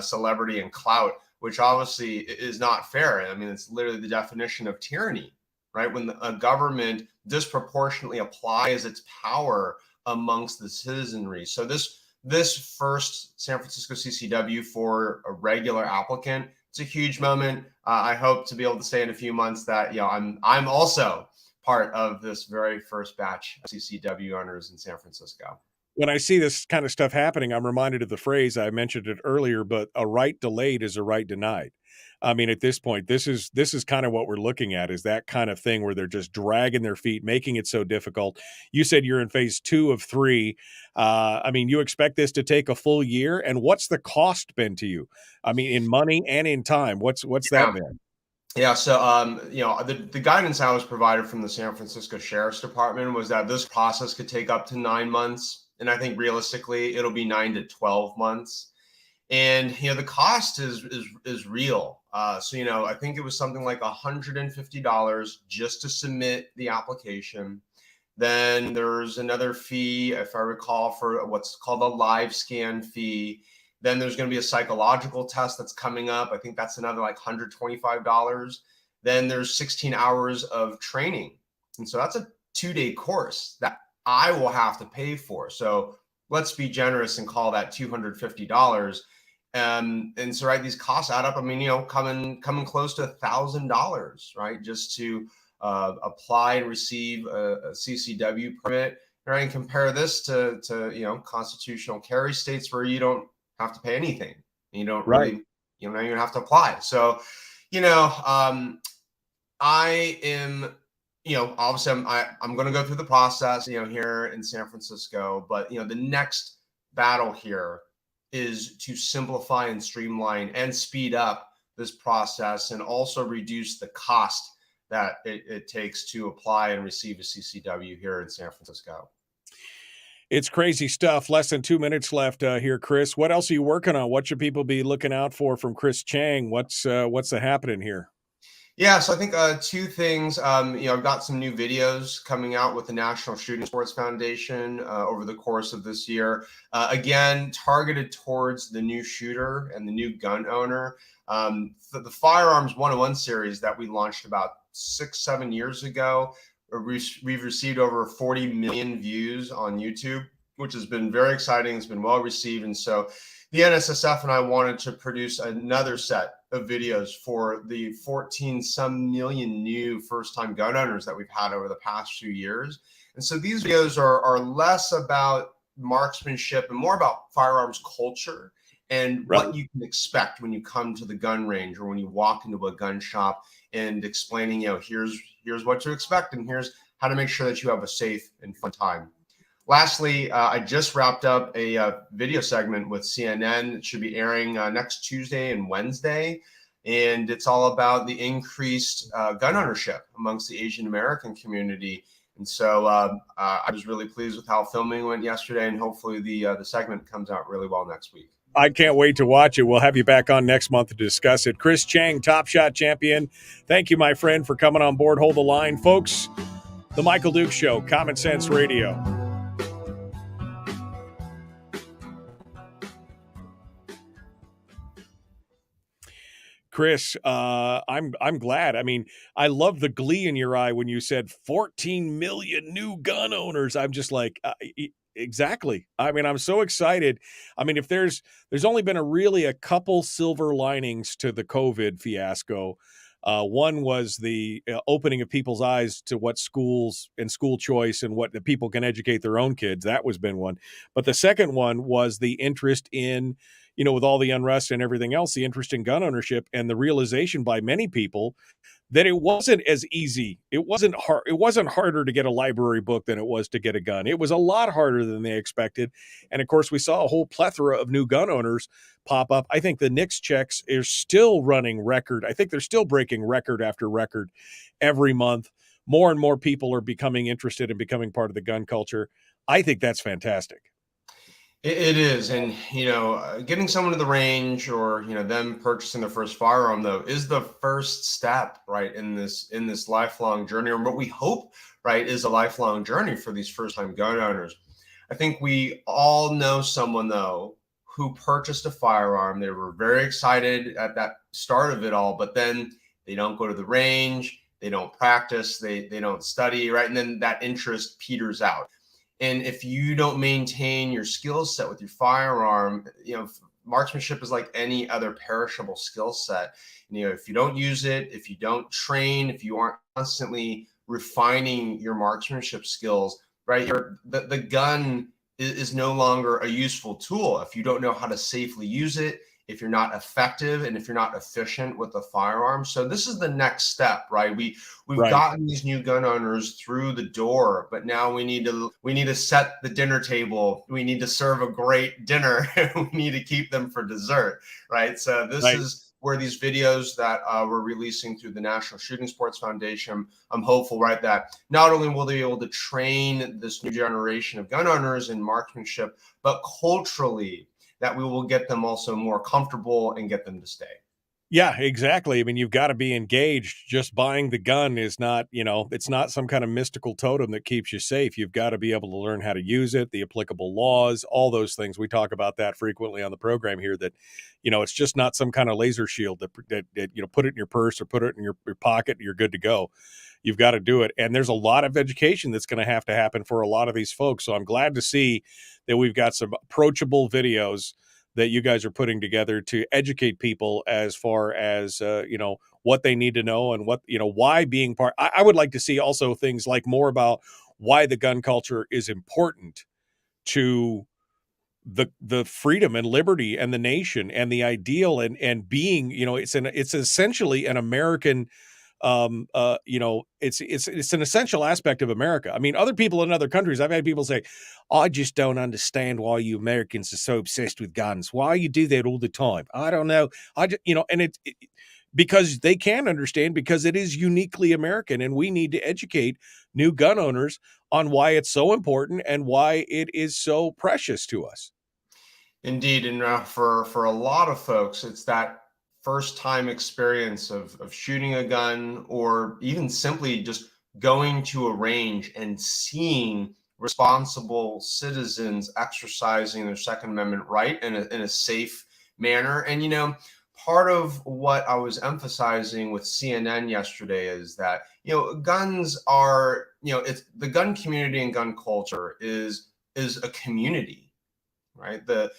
celebrity and clout, which obviously is not fair. I mean, it's literally the definition of tyranny, right? When a government disproportionately applies its power amongst the citizenry. So this first San Francisco CCW for a regular applicant, it's a huge moment. I hope to be able to say in a few months that I'm also part of this very first batch of CCW owners in San Francisco. When I see this kind of stuff happening, I'm reminded of the phrase, I mentioned it earlier, but a right delayed is a right denied. I mean, at this point, this is kind of what we're looking at, is that kind of thing where they're just dragging their feet, making it so difficult. You said you're in phase 2 of 3. I mean, you expect this to take a full year, and what's the cost been to you? I mean, in money and in time, what's that been? Yeah, so the guidance I was provided from the San Francisco Sheriff's Department was that this process could take up to 9 months, and I think realistically it'll be 9 to 12 months. And the cost is real. So I think it was something like $150 just to submit the application. Then there's another fee, if I recall, for what's called a live scan fee. Then there's going to be a psychological test that's coming up. I think that's another like $125. Then there's 16 hours of training. And so that's a 2-day course that I will have to pay for. So let's be generous and call that $250. And so, right, these costs add up. I mean, coming close to $1,000, right, just to apply and receive a CCW permit, right? And compare this to constitutional carry states where you don't have to pay anything. You don't really, you don't even have to apply. So, I am, obviously I'm going to go through the process, here in San Francisco, but the next battle here is to simplify and streamline and speed up this process, and also reduce the cost that it takes to apply and receive a CCW here in San Francisco. It's crazy stuff. Less than 2 minutes left here, Chris. What else are you working on? What should people be looking out for from Chris Cheng? What's happening here? Yeah, so I think two things. I've got some new videos coming out with the National Shooting Sports Foundation over the course of this year. Again, targeted towards the new shooter and the new gun owner. The Firearms 101 series that we launched about 6-7 years ago, we've received over 40 million views on YouTube, which has been very exciting. It's been well received. And so the NSSF and I wanted to produce another set of videos for the 14-some million new first-time gun owners that we've had over the past few years. And so these videos are less about marksmanship and more about firearms culture and what you can expect when you come to the gun range or when you walk into a gun shop, and explaining, here's what to expect and here's how to make sure that you have a safe and fun time. Lastly, I just wrapped up a video segment with CNN. It should be airing next Tuesday and Wednesday. And it's all about the increased gun ownership amongst the Asian American community. And so I was really pleased with how filming went yesterday, and hopefully the segment comes out really well next week. I can't wait to watch it. We'll have you back on next month to discuss it. Chris Cheng, Top Shot champion. Thank you, my friend, for coming on board. Hold the line, folks. The Michael Duke Show, Common Sense Radio. Chris, I'm glad. I mean, I love the glee in your eye when you said 14 million new gun owners. I'm just like, exactly. I mean, I'm so excited. I mean, if there's only been a couple silver linings to the COVID fiasco. One was the opening of people's eyes to what schools and school choice and what the people can educate their own kids. That was been one. But the second one was the interest in, with all the unrest and everything else, the interest in gun ownership and the realization by many people that it wasn't as easy. It wasn't hard. It wasn't harder to get a library book than it was to get a gun. It was a lot harder than they expected. And of course, we saw a whole plethora of new gun owners pop up. I think the NICS checks is still running record. I think they're still breaking record after record every month. More and more people are becoming interested in becoming part of the gun culture. I think that's fantastic. It is. And, getting someone to the range or, them purchasing their first firearm, though, is the first step, right, in this lifelong journey, or what we hope, right, is a lifelong journey for these first-time gun owners. I think we all know someone, though, who purchased a firearm. They were very excited at that start of it all, but then they don't go to the range, they don't practice, they don't study, right, and then that interest peters out. And if you don't maintain your skill set with your firearm, marksmanship is like any other perishable skill set. If you don't use it, if you don't train, if you aren't constantly refining your marksmanship skills, right, the gun is no longer a useful tool. If you don't know how to safely use it, if you're not effective, and if you're not efficient with the firearm. So this is the next step, right? We've gotten these new gun owners through the door, but now we need to set the dinner table. We need to serve a great dinner. We need to keep them for dessert, right? So this is where these videos that we're releasing through the National Shooting Sports Foundation, I'm hopeful, right, that not only will they be able to train this new generation of gun owners in marksmanship, but culturally, that we will get them also more comfortable and get them to stay. Yeah, exactly. I mean, you've got to be engaged. Just buying the gun is not, it's not some kind of mystical totem that keeps you safe. You've got to be able to learn how to use it, the applicable laws, all those things. We talk about that frequently on the program here, that, it's just not some kind of laser shield that put it in your purse or put it in your pocket and you're good to go. You've got to do it. And there's a lot of education that's going to happen for a lot of these folks. So I'm glad to see that we've got some approachable videos that you guys are putting together to educate people as far as, what they need to know and what, why being part. I would like to see also things like more about why the gun culture is important to the freedom and liberty and the nation and the ideal and being, it's essentially an American it's an essential aspect of America. I mean, other people in other countries, I've had people say, I just don't understand why you Americans are so obsessed with guns. Why you do that all the time? I don't know. And because they can understand, because it is uniquely American, and we need to educate new gun owners on why it's so important and why it is so precious to us. Indeed, and for a lot of folks, it's that first time experience of shooting a gun, or even simply just going to a range and seeing responsible citizens exercising their Second Amendment right in a safe manner. And, part of what I was emphasizing with CNN yesterday is that, guns are, it's the gun community and gun culture is a community, right? The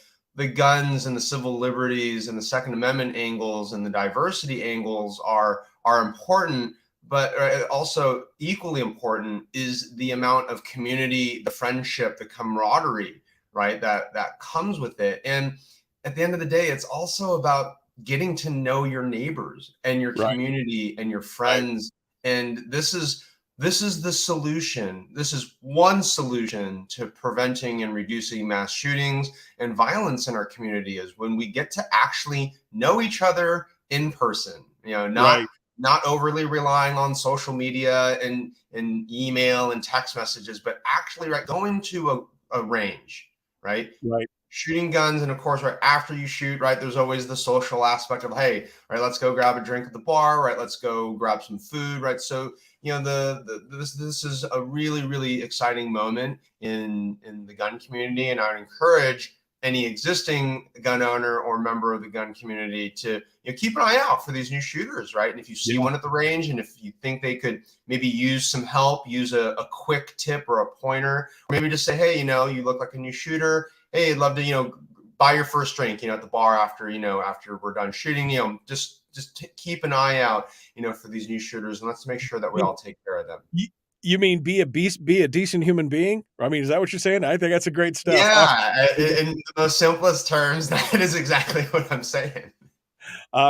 guns and the civil liberties and the Second Amendment angles and the diversity angles are important, but also equally important is the amount of community, the friendship, the camaraderie, right, that comes with it. And at the end of the day, it's also about getting to know your neighbors and your community and your friends. And this is the solution. This is one solution to preventing and reducing mass shootings and violence in our community, is when we get to actually know each other in person, not overly relying on social media and email and text messages, but actually going to a range, right? Shooting guns. And of course, right after you shoot, right, there's always the social aspect of, hey, right, let's go grab a drink at the bar, right? Let's go grab some food, right? So, this is a really, really exciting moment in the gun community. And I would encourage any existing gun owner or member of the gun community to keep an eye out for these new shooters, right? And if you see one at the range, and if you think they could maybe use some help, use a quick tip or a pointer, or maybe just say, hey, you look like a new shooter. Hey, I'd love to, buy your first drink, at the bar after we're done shooting. Just keep an eye out, for these new shooters, and let's make sure that we all take care of them. You mean be a decent human being? I mean, is that what you're saying? I think that's a great stuff. Yeah, in the simplest terms, that is exactly what I'm saying.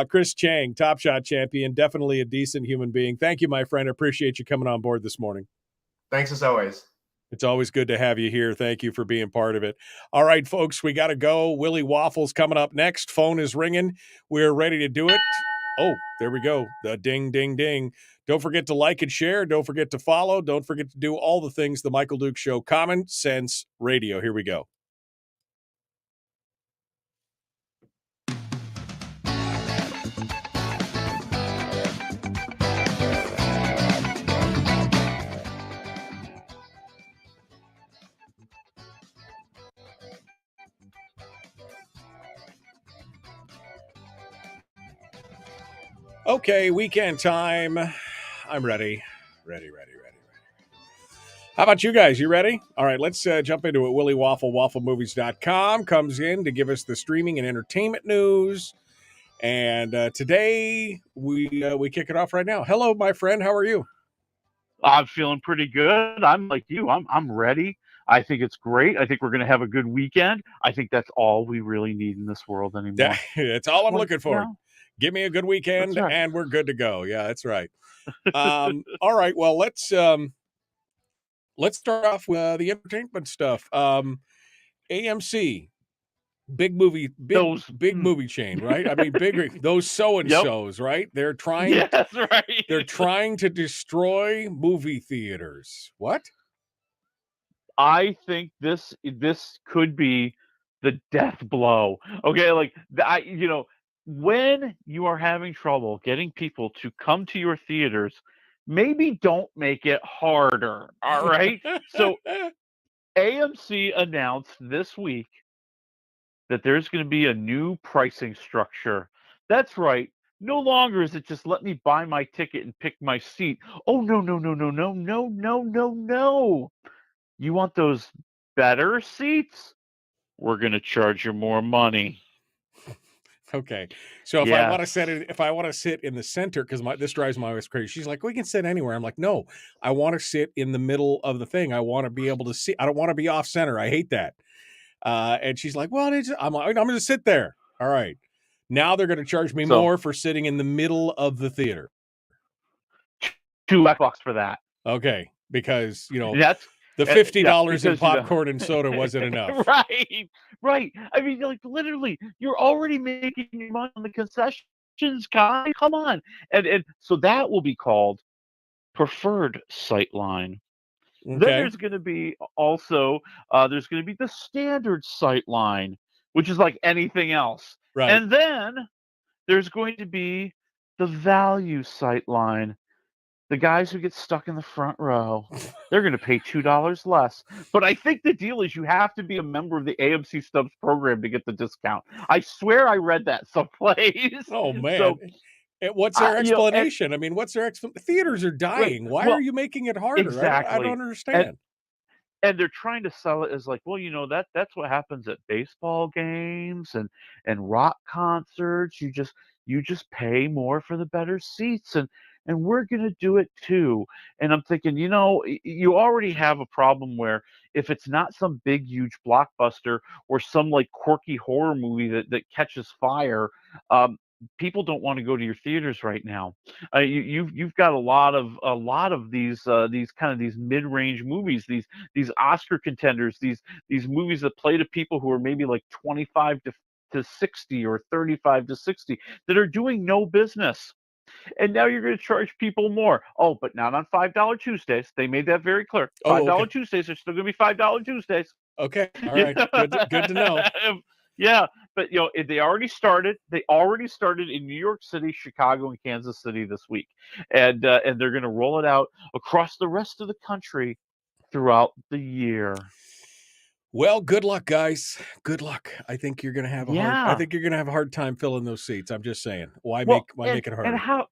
Chris Cheng, Top Shot champion, definitely a decent human being. Thank you, my friend. I appreciate you coming on board this morning. Thanks as always. It's always good to have you here. Thank you for being part of it. All right, folks, we got to go. Willie Waffle's coming up next. Phone is ringing. We're ready to do it. Oh, there we go. The ding, ding, ding. Don't forget to like and share. Don't forget to follow. Don't forget to do all the things. The Michael Duke Show, Common Sense Radio. Here we go. Okay, weekend time. I'm ready. Ready. How about you guys? You ready? All right, let's jump into it. Willie Waffle, wafflemovies.com, comes in to give us the streaming and entertainment news. And today, we kick it off right now. Hello, my friend. How are you? I'm feeling pretty good. I'm like you. I'm ready. I think it's great. I think we're going to have a good weekend. I think that's all we really need in this world anymore. That's all I'm looking for. Give me a good weekend, right. And we're good to go. Yeah, that's right. All right. Well, let's start off with the entertainment stuff. AMC, big movie chain, right? I mean, those so-and-sos, right? They're trying. Yes, right. They're trying to destroy movie theaters. What? I think this could be the death blow. Okay, like when you are having trouble getting people to come to your theaters, maybe don't make it harder. All right. So AMC announced this week that there's going to be a new pricing structure. That's right. No longer is it just let me buy my ticket and pick my seat. Oh, no. You want those better seats? We're going to charge you more money. Okay, so if I want to sit in the center, because this drives my wife crazy. She's like, "We can sit anywhere." I'm like, "No, I want to sit in the middle of the thing. I want to be able to see. I don't want to be off center. I hate that." And she's like, "Well, I'm going to sit there." All right, now they're going to charge me more for sitting in the middle of the theater. $2 for that. Okay, because that's. The $50 in popcorn and soda wasn't enough. Right. I mean, like literally, you're already making your money on the concession guy. Come on. And so that will be called preferred sightline. Then Okay. there's going to be also there's going to be the standard sightline, which is like anything else. Right. And then there's going to be the value sightline. The guys who get stuck in the front row, they're going to pay $2 less. But I think the deal is you have to be a member of the AMC Stubs program to get the discount. I swear I read that someplace. Oh man. So, What's their you know, explanation? I mean, what's their theaters are dying. Why well, are you making it harder? I exactly. don't understand. And they're trying to sell it as like, well, you know, that's what happens at baseball games and rock concerts. You just pay more for the better seats, and we're gonna do it too. And I'm thinking, you know, you already have a problem where if it's not some big huge blockbuster or some like quirky horror movie that catches fire, people don't want to go to your theaters right now. You've got a lot of these kind of these mid-range movies, these Oscar contenders, these movies that play to people who are maybe like 25 to 60 or 35 to 60 that are doing no business. And now you're going to charge people more. Oh, but not on $5 Tuesdays. They made that very clear. $5 Tuesdays are still going to be $5 Tuesdays. Okay. All right. Good to know. Yeah, but you know, they already started. They already started in New York City, Chicago, and Kansas City this week, and they're going to roll it out across the rest of the country throughout the year. Well, good luck, guys. Good luck. I think you're going to have a hard. I Yeah. think you're going to have a hard time filling those seats. I'm just saying. Why Well, make it harder? and how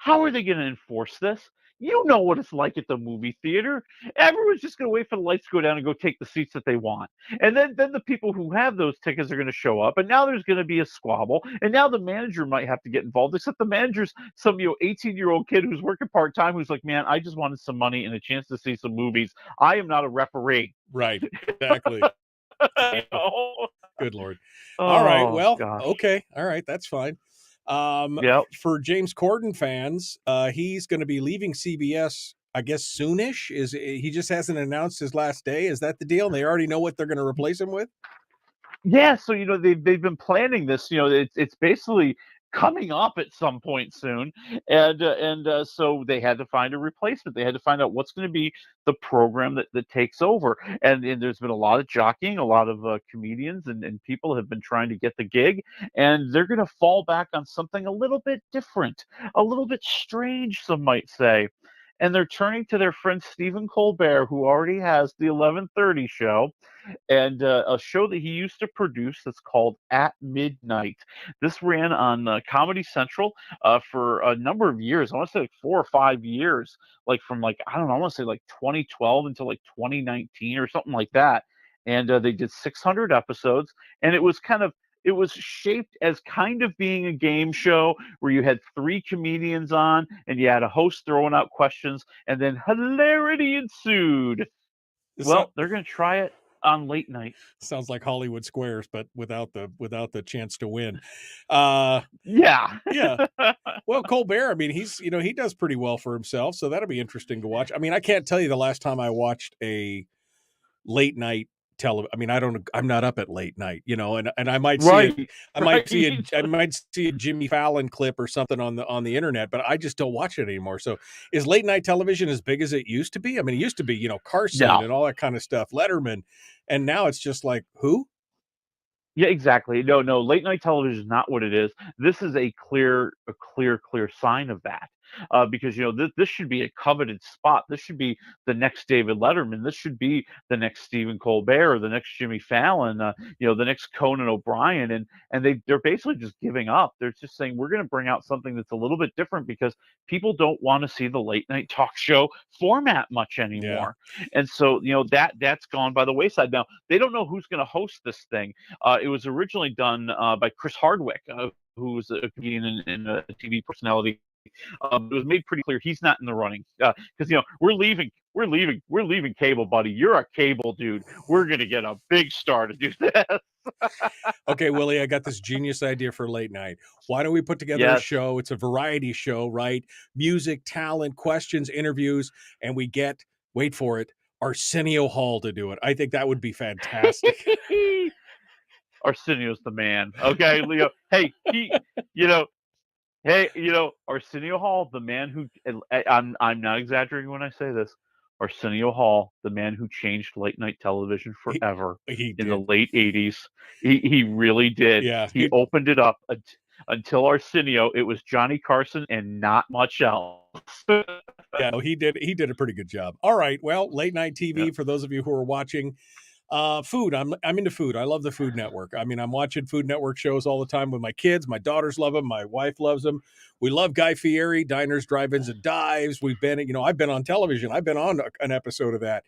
are they going to enforce this? You know what it's like at the movie theater. Everyone's just going to wait for the lights to go down and go take the seats that they want. And then the people who have those tickets are going to show up. And now there's going to be a squabble. And now the manager might have to get involved, except the manager's some 18-year-old kid who's working part-time who's like, man, I just wanted some money and a chance to see some movies. I am not a referee. Right. Exactly. You know? Good Lord. All right. Oh, Well, gosh. okay. All right. That's fine. Yep. For James Corden fans, he's going to be leaving CBS, I guess, soonish. He just hasn't announced his last day? Is that the deal? And they already know what they're going to replace him with? Yeah, so you know they've been planning this. You know, it's basically coming up at some point soon, and so they had to find a replacement. They had to find out what's going to be the program that takes over. And there's been a lot of jockeying, a lot of comedians and people have been trying to get the gig, and they're going to fall back on something a little bit different, a little bit strange, some might say. And they're turning to their friend Stephen Colbert, who already has the 11:30 show, and a show that he used to produce that's called At Midnight. This ran on Comedy Central for a number of years. I want to say like 4 or 5 years, like from like, I don't know, I want to say like 2012 until like 2019 or something like that. And they did 600 episodes, and it was shaped as kind of being a game show where you had 3 comedians on and you had a host throwing out questions, and then hilarity ensued. Well, they're going to try it on late night. Sounds like Hollywood Squares, but without the chance to win. Yeah. Yeah. Well, Colbert, I mean, he does pretty well for himself, so that'll be interesting to watch. I mean, I can't tell you the last time I watched a late night I mean, I'm not up at late night, and I might see I might see a Jimmy Fallon clip or something on the internet, but I just don't watch it anymore. So is late night television as big as it used to be? I mean, it used to be, Carson and all that kind of stuff, Letterman, and now it's just like, who? Yeah, exactly. No, late night television is not what it is. This is a clear sign of that. Because this should be a coveted spot. This should be the next David Letterman. This should be the next Stephen Colbert or the next Jimmy Fallon. The next Conan O'Brien. And they're basically just giving up. They're just saying we're going to bring out something that's a little bit different because people don't want to see the late night talk show format much anymore. Yeah. And so that's gone by the wayside. Now they don't know who's going to host this thing. It was originally done by Chris Hardwick, who was a comedian and a TV personality. It was made pretty clear he's not in the running because we're leaving cable, buddy. You're a cable dude. We're gonna get a big star to do this. Okay, Willie, I got this genius idea for late night. Why don't we put together a show? It's a variety show, right? Music, talent, questions, interviews, and we get, wait for it, Arsenio Hall to do it. I think that would be fantastic. Arsenio's the man. Okay, Leo. Hey, Hey, Arsenio Hall, the man who I'm not exaggerating when I say this. Arsenio Hall, the man who changed late night television forever he in the did. late 80s. He really did. Yeah, He opened it up until Arsenio. It was Johnny Carson and not much else. Yeah, no, he did a pretty good job. All right, well, late night TV for those of you who are watching. Food. I'm into food. I love the Food Network. I mean, I'm watching Food Network shows all the time with my kids. My daughters love them. My wife loves them. We love Guy Fieri, Diners, Drive-Ins, and Dives. We've been, I've been on television. I've been on an episode of that,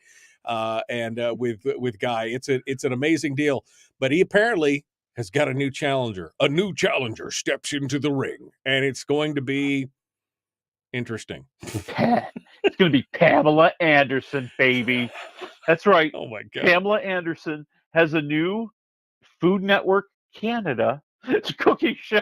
and with Guy. It's an amazing deal. But he apparently has got a new challenger. A new challenger steps into the ring, and it's going to be interesting. It's going to be Pamela Anderson, baby. That's right. Oh my God. Pamela Anderson has a new Food Network Canada cooking show.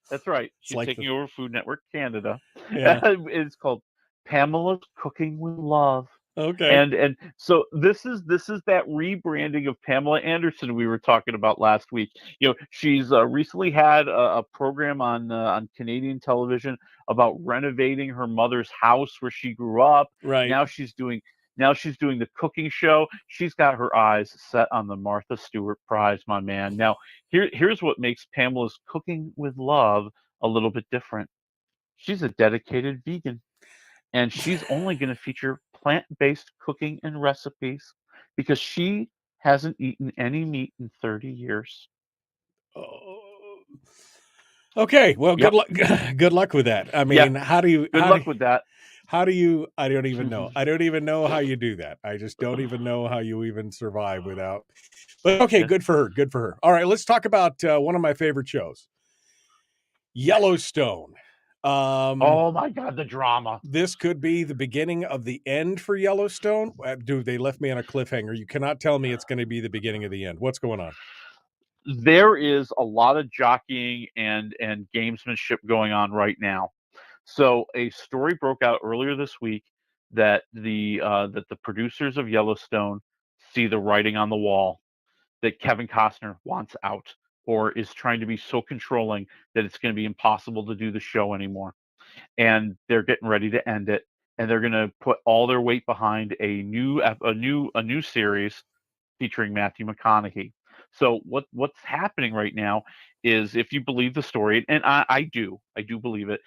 That's right. She's like taking over Food Network Canada. Yeah. It's called Pamela's Cooking with Love. Okay. And so this is that rebranding of Pamela Anderson we were talking about last week. She's recently had a program on Canadian television about renovating her mother's house where she grew up. Right. Now she's doing the cooking show. She's got her eyes set on the Martha Stewart Prize, my man. Now, here's what makes Pamela's Cooking with Love a little bit different. She's a dedicated vegan, and she's only going to feature plant-based cooking and recipes because she hasn't eaten any meat in 30 years. Okay, well, good luck. Good luck with that. I mean, how do you? Good luck with that. How do you? I don't even know. I don't even know how you do that. I just don't even know how you even survive without. But okay, good for her. Good for her. All right, let's talk about one of my favorite shows, Yellowstone. Oh my God, the drama! This could be the beginning of the end for Yellowstone. Dude, they left me on a cliffhanger. You cannot tell me it's going to be the beginning of the end. What's going on? There is a lot of jockeying and gamesmanship going on right now. So a story broke out earlier this week that the producers of Yellowstone see the writing on the wall that Kevin Costner wants out or is trying to be so controlling that it's going to be impossible to do the show anymore. And they're getting ready to end it, and they're going to put all their weight behind a new series featuring Matthew McConaughey. So what's happening right now is, if you believe the story, and I do believe it,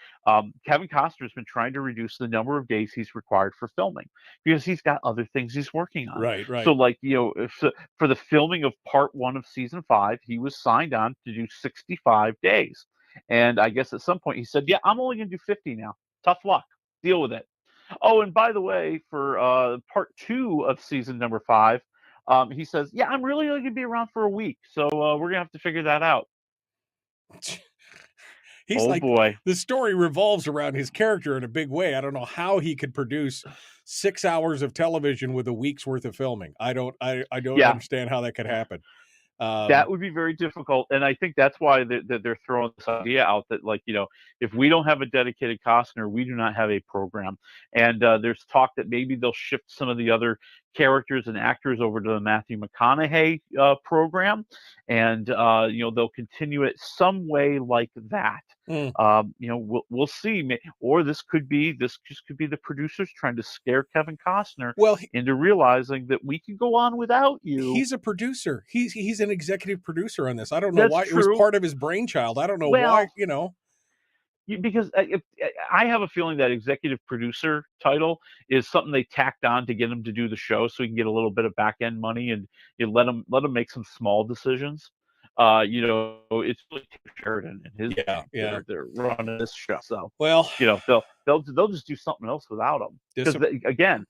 Kevin Costner has been trying to reduce the number of days he's required for filming because he's got other things he's working on. Right. So, like, for the filming of part 1 of season 5, he was signed on to do 65 days. And I guess at some point he said, yeah, I'm only going to do 50 now. Tough luck. Deal with it. Oh, and by the way, for part 2 of season number 5, he says, yeah, I'm really only going to be around for a week. So we're going to have to figure that out. He's boy. The story revolves around his character in a big way. I don't know how he could produce 6 hours of television with a week's worth of filming. I don't understand how that could happen. That would be very difficult, and I think that's why they're throwing this idea out that, like, if we don't have a dedicated Costner, we do not have a program. And there's talk that maybe they'll shift some of the other characters and actors over to the Matthew McConaughey program, and they'll continue it some way like that. We'll see. Or this just could be the producers trying to scare Kevin Costner into realizing that we can go on without you. He's a producer. He's an executive producer on this. I don't know why. True. It was part of his brainchild. I don't know why. Because I have a feeling that executive producer title is something they tacked on to get him to do the show, so he can get a little bit of back end money, and you let him make some small decisions. It's really Sheridan and his they're running this show. So they'll just do something else without him, because again,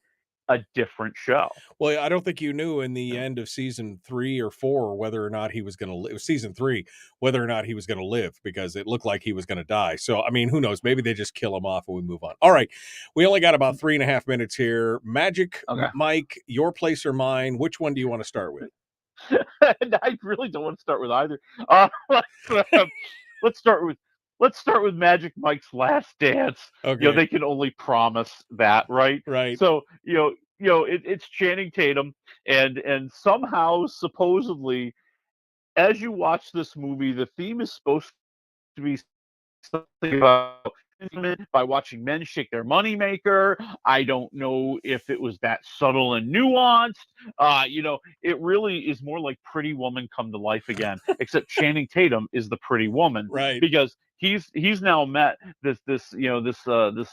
a different show. Well, I don't think you knew in the end of season 3 or 4 whether or not he was going to live. Season 3, whether or not he was going to live, because it looked like he was going to die. So, I mean, who knows? Maybe they just kill him off and we move on. All right. We only got about 3.5 minutes here. Magic, Mike, your place or mine? Which one do you want to start with? I really don't want to start with either. Let's start with Magic Mike's Last Dance. Okay. They can only promise that, right? Right. So it's Channing Tatum, and somehow, supposedly, as you watch this movie, the theme is supposed to be something about by watching men shake their moneymaker. I don't know if it was that subtle and nuanced. It really is more like Pretty Woman come to life again, except Channing Tatum is the pretty woman, right? Because he's now met this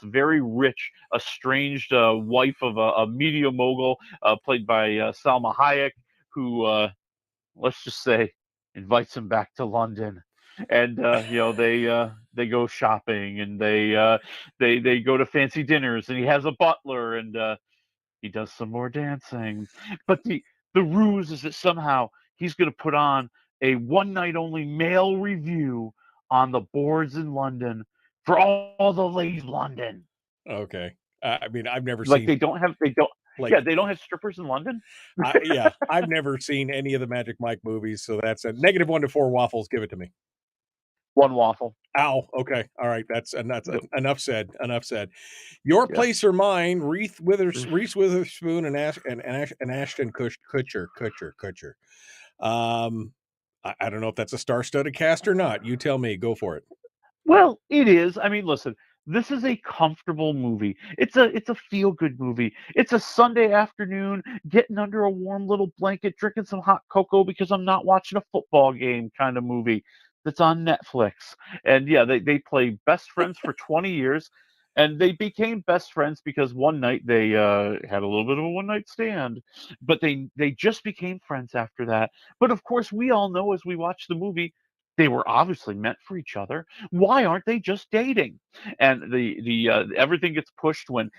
very rich, estranged wife of a media mogul, played by Salma Hayek, who let's just say invites him back to London. And they go shopping, and they go to fancy dinners, and he has a butler, and he does some more dancing. But the ruse is that somehow he's going to put on a one night only male review on the boards in London for all the ladies of London. Okay. I mean, I've never Like seen. they don't have strippers in London. I've never seen any of the Magic Mike movies, so that's a -1 to 4 waffles. Give it to me. 1 waffle. Ow. Okay. All right. That's enough said. Enough said. Your place or mine? Reese Witherspoon and Ashton Kutcher. I don't know if that's a star-studded cast or not. You tell me. Go for it. Well, it is. I mean, listen. This is a comfortable movie. It's a feel-good movie. It's a Sunday afternoon, getting under a warm little blanket, drinking some hot cocoa because I'm not watching a football game kind of movie that's on Netflix. And yeah, they play best friends for 20 years, and they became best friends because one night they had a little bit of a one-night stand, but they just became friends after that. But of course, we all know as we watch the movie, they were obviously meant for each other. Why aren't they just dating? And the everything gets pushed when,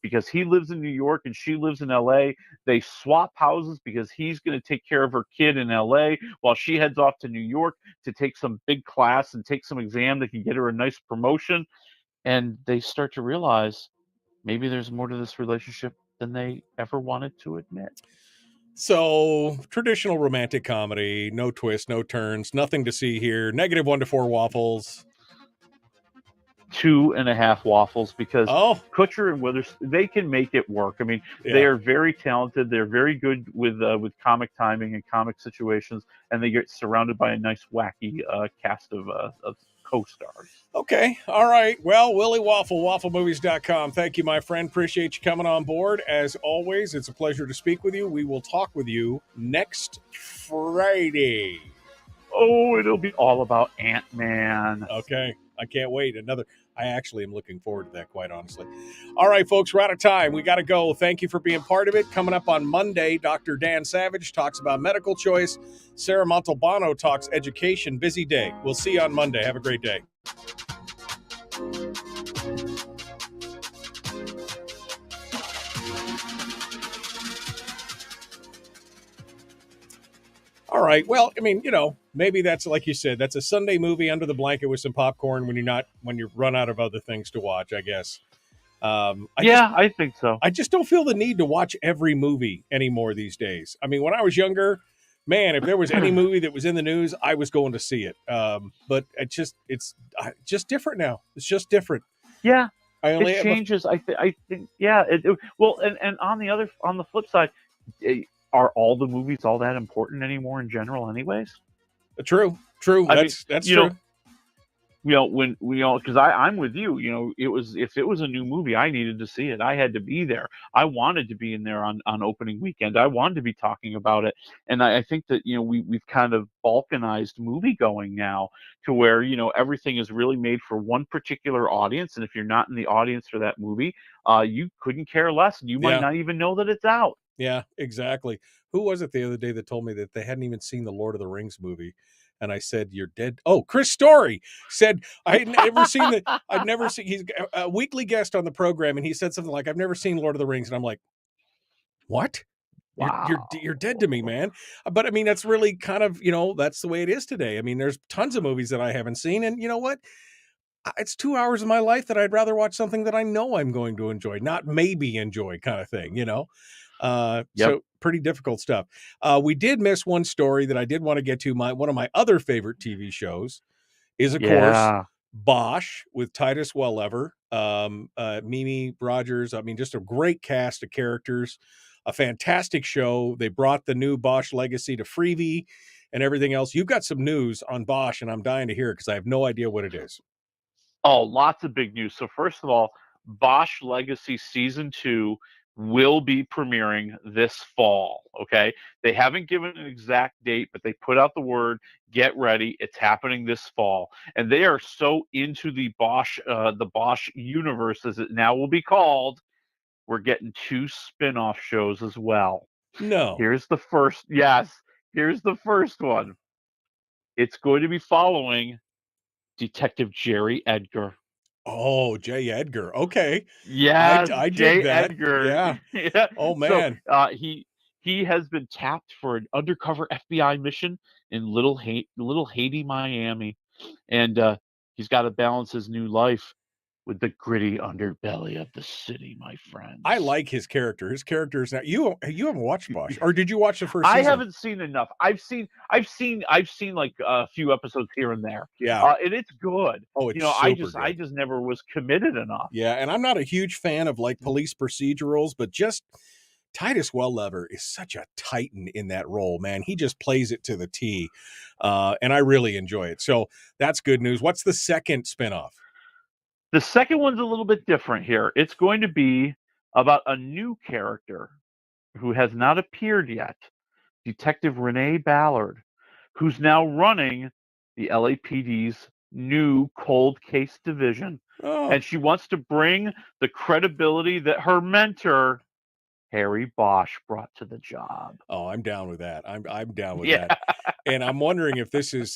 because he lives in New York and she lives in LA. They swap houses because he's going to take care of her kid in LA while she heads off to New York to take some big class and take some exam that can get her a nice promotion. And they start to realize maybe there's more to this relationship than they ever wanted to admit. So, traditional romantic comedy, no twists, no turns, nothing to see here. -1 to 4 waffles. 2.5 waffles, because Kutcher and Withers, they can make it work. I mean, they are very talented. They're very good with comic timing and comic situations, and they get surrounded by a nice wacky cast of co-stars. Okay. All right. Well, Willie Waffle, wafflemovies.com. Thank you, my friend. Appreciate you coming on board. As always, it's a pleasure to speak with you. We will talk with you next Friday. Oh, it'll be all about Ant-Man. Okay. I can't wait. I actually am looking forward to that, quite honestly. All right, folks, we're out of time. We got to go. Thank you for being part of it. Coming up on Monday, Dr. Dan Savage talks about medical choice. Sarah Montalbano talks education. Busy day. We'll see you on Monday. Have a great day. All right. Well, I mean, maybe that's, like you said, that's a Sunday movie under the blanket with some popcorn when you run out of other things to watch, I guess. I think so. I just don't feel the need to watch every movie anymore these days. I mean, when I was younger, man, if there was any movie that was in the news, I was going to see it. But it's just different now. It's just different. Yeah. It changes. I think. Yeah. Well, and on the flip side, are all the movies all that important anymore in general, anyways? True. That's true. Because I'm with you. If it was a new movie, I needed to see it. I had to be there. I wanted to be in there on opening weekend. I wanted to be talking about it. And I think that we've kind of balkanized movie going now to where everything is really made for one particular audience. And if you're not in the audience for that movie, you couldn't care less, and you might not even know that it's out. Yeah, exactly. Who was it the other day that told me that they hadn't even seen the Lord of the Rings movie? And I said, "You're dead." Oh, Chris Story said, I had never seen I'd never seen, he's a weekly guest on the program. And he said something like, "I've never seen Lord of the Rings." And I'm like, what? Wow. You're dead to me, man. But I mean, that's really kind of, that's the way it is today. I mean, there's tons of movies that I haven't seen. And you know what? It's 2 hours of my life that I'd rather watch something that I know I'm going to enjoy, not maybe enjoy kind of thing, So pretty difficult stuff. We did miss one story that I did want to get to. One of my other favorite TV shows is, of course, Bosch with Titus Welliver, Mimi Rogers. I mean, just a great cast of characters, a fantastic show. They brought the new Bosch legacy to Freevee and everything else. You've got some news on Bosch, and I'm dying to hear it because I have no idea what it is. Oh, lots of big news. So first of all, Bosch Legacy Season 2 will be premiering this fall, okay? They haven't given an exact date, but they put out the word, get ready, it's happening this fall. And they are so into the Bosch universe, as it now will be called. We're getting 2 spin-off shows as well. No. Here's the first one. It's going to be following Detective Jerry Edgar. Oh, J. Edgar. Okay. Yes, I J. dig that. Edgar. Yeah. Yeah. Oh, man. So he has been tapped for an undercover FBI mission in Little Haiti, Miami, and he's got to balance his new life with the gritty underbelly of the city, my friends. I like his character. His character is now. You haven't watched Bosch, or did you watch the first I season? haven't seen enough. I've seen like a few episodes here and there. Yeah. And it's good. Oh, it's I super just never was committed enough. Yeah, and I'm not a huge fan of like police procedurals, but just Titus Welliver is such a titan in that role, man. He just plays it to the T, and I really enjoy it. So that's good news. What's the second spinoff? The second one's a little bit different here. It's going to be about a new character who has not appeared yet, Detective Renee Ballard, who's now running the LAPD's new cold case division. Oh. And she wants to bring the credibility that her mentor, Harry Bosch, brought to the job. Oh, I'm down with that. I'm down with that. And I'm wondering if this is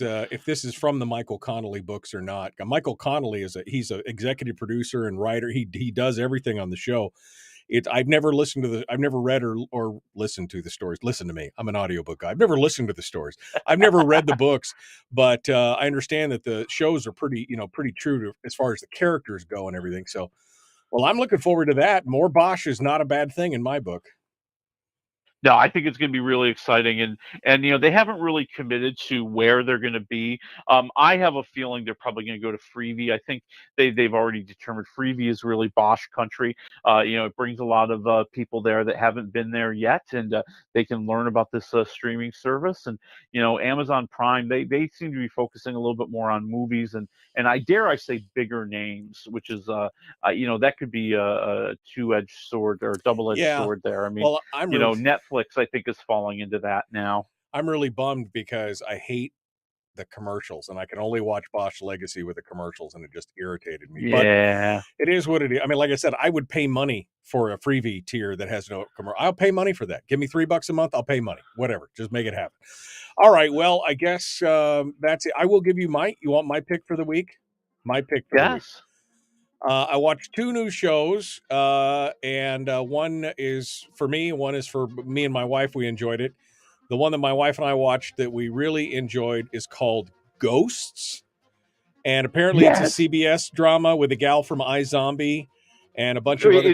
from the Michael Connelly books or not. Michael Connelly he's an executive producer and writer. He does everything on the show. I've never read or listened to the stories. Listen to me. I'm an audiobook guy. I've never listened to the stories. I've never read the books, but I understand that the shows are pretty true to as far as the characters go and everything. So, well, I'm looking forward to that. More Bosch is not a bad thing in my book. No, I think it's going to be really exciting, and they haven't really committed to where they're going to be. I have a feeling they're probably going to go to Freevee. I think they've already determined Freevee is really Bosch country. It brings a lot of people there that haven't been there yet, and they can learn about this streaming service. And Amazon Prime, they seem to be focusing a little bit more on movies and I dare I say bigger names, which is that could be a two-edged sword or a double-edged sword there. I mean, well, Netflix, I think, is falling into that now. I'm really bummed because I hate the commercials, and I can only watch Bosch Legacy with the commercials, and it just irritated me. Yeah. But it is what it is. I mean, like I said, I would pay money for a Freevee tier that has no commercial. I'll pay money for that. Give me $3 a month. I'll pay money. Whatever. Just make it happen. All right. Well, I guess that's it. I will give you you want my pick for the week? My pick for the week. I watched 2 new shows, and one is for me, one is for me and my wife. We enjoyed it. The one that my wife and I watched that we really enjoyed is called Ghosts, and apparently it's a CBS drama with a gal from iZombie and a bunch of other...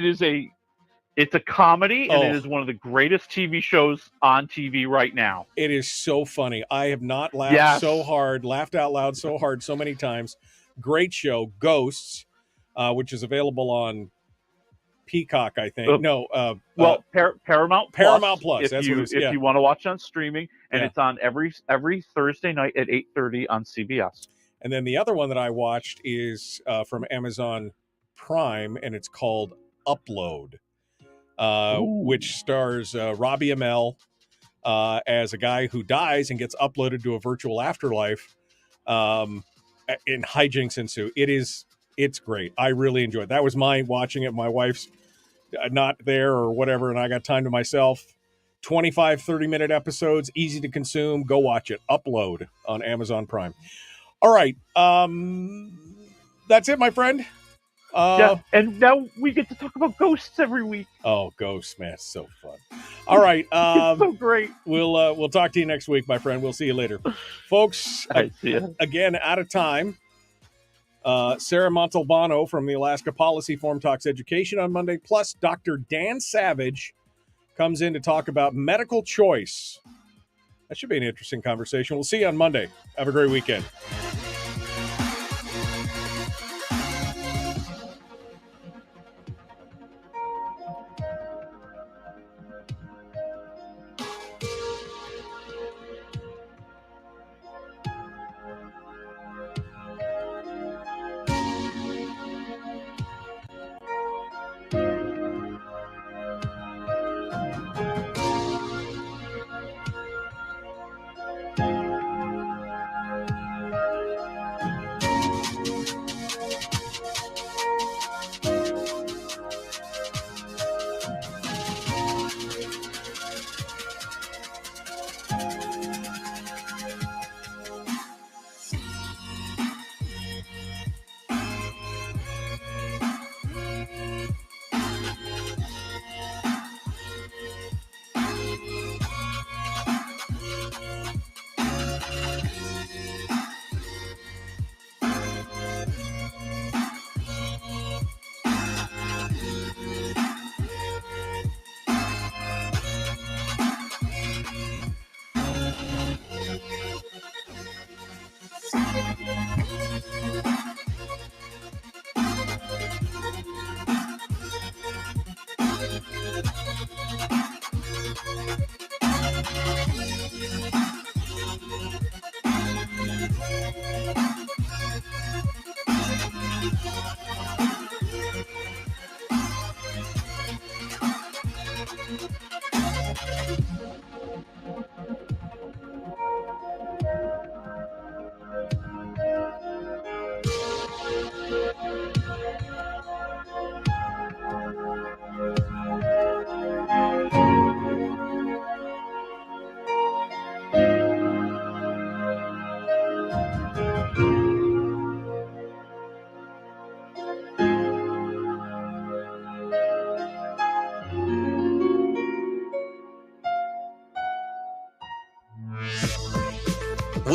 It's a comedy, and it is one of the greatest TV shows on TV right now. It is so funny. I have not laughed laughed out loud so hard so many times. Great show, Ghosts. Which is available on Peacock, I think. Paramount Plus. If you want to watch on streaming, and it's on every Thursday night at 8:30 on CBS. And then the other one that I watched is from Amazon Prime, and it's called Upload, which stars Robbie Amell as a guy who dies and gets uploaded to a virtual afterlife, and hijinks ensue. It's great. I really enjoyed it. That was mine watching it. My wife's not there or whatever, and I got time to myself. 25, 30-minute episodes, easy to consume. Go watch it. Upload on Amazon Prime. All right. That's it, my friend. And now we get to talk about ghosts every week. Oh, ghosts, man. It's so fun. All right. It's so great. We'll talk to you next week, my friend. We'll see you later. Folks, again, out of time. Sarah Montalbano from the Alaska Policy Forum talks education on Monday. Plus, Dr. Dan Savage comes in to talk about medical choice. That should be an interesting conversation. We'll see you on Monday. Have a great weekend.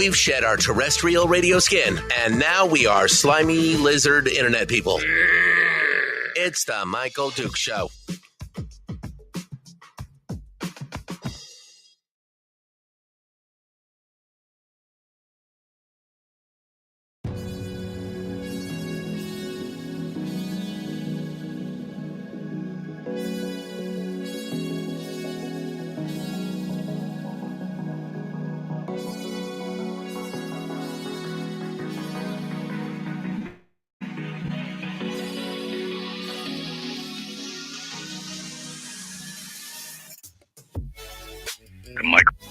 We've shed our terrestrial radio skin, and now we are slimy lizard internet people. It's the Michael Duke Show. Michael.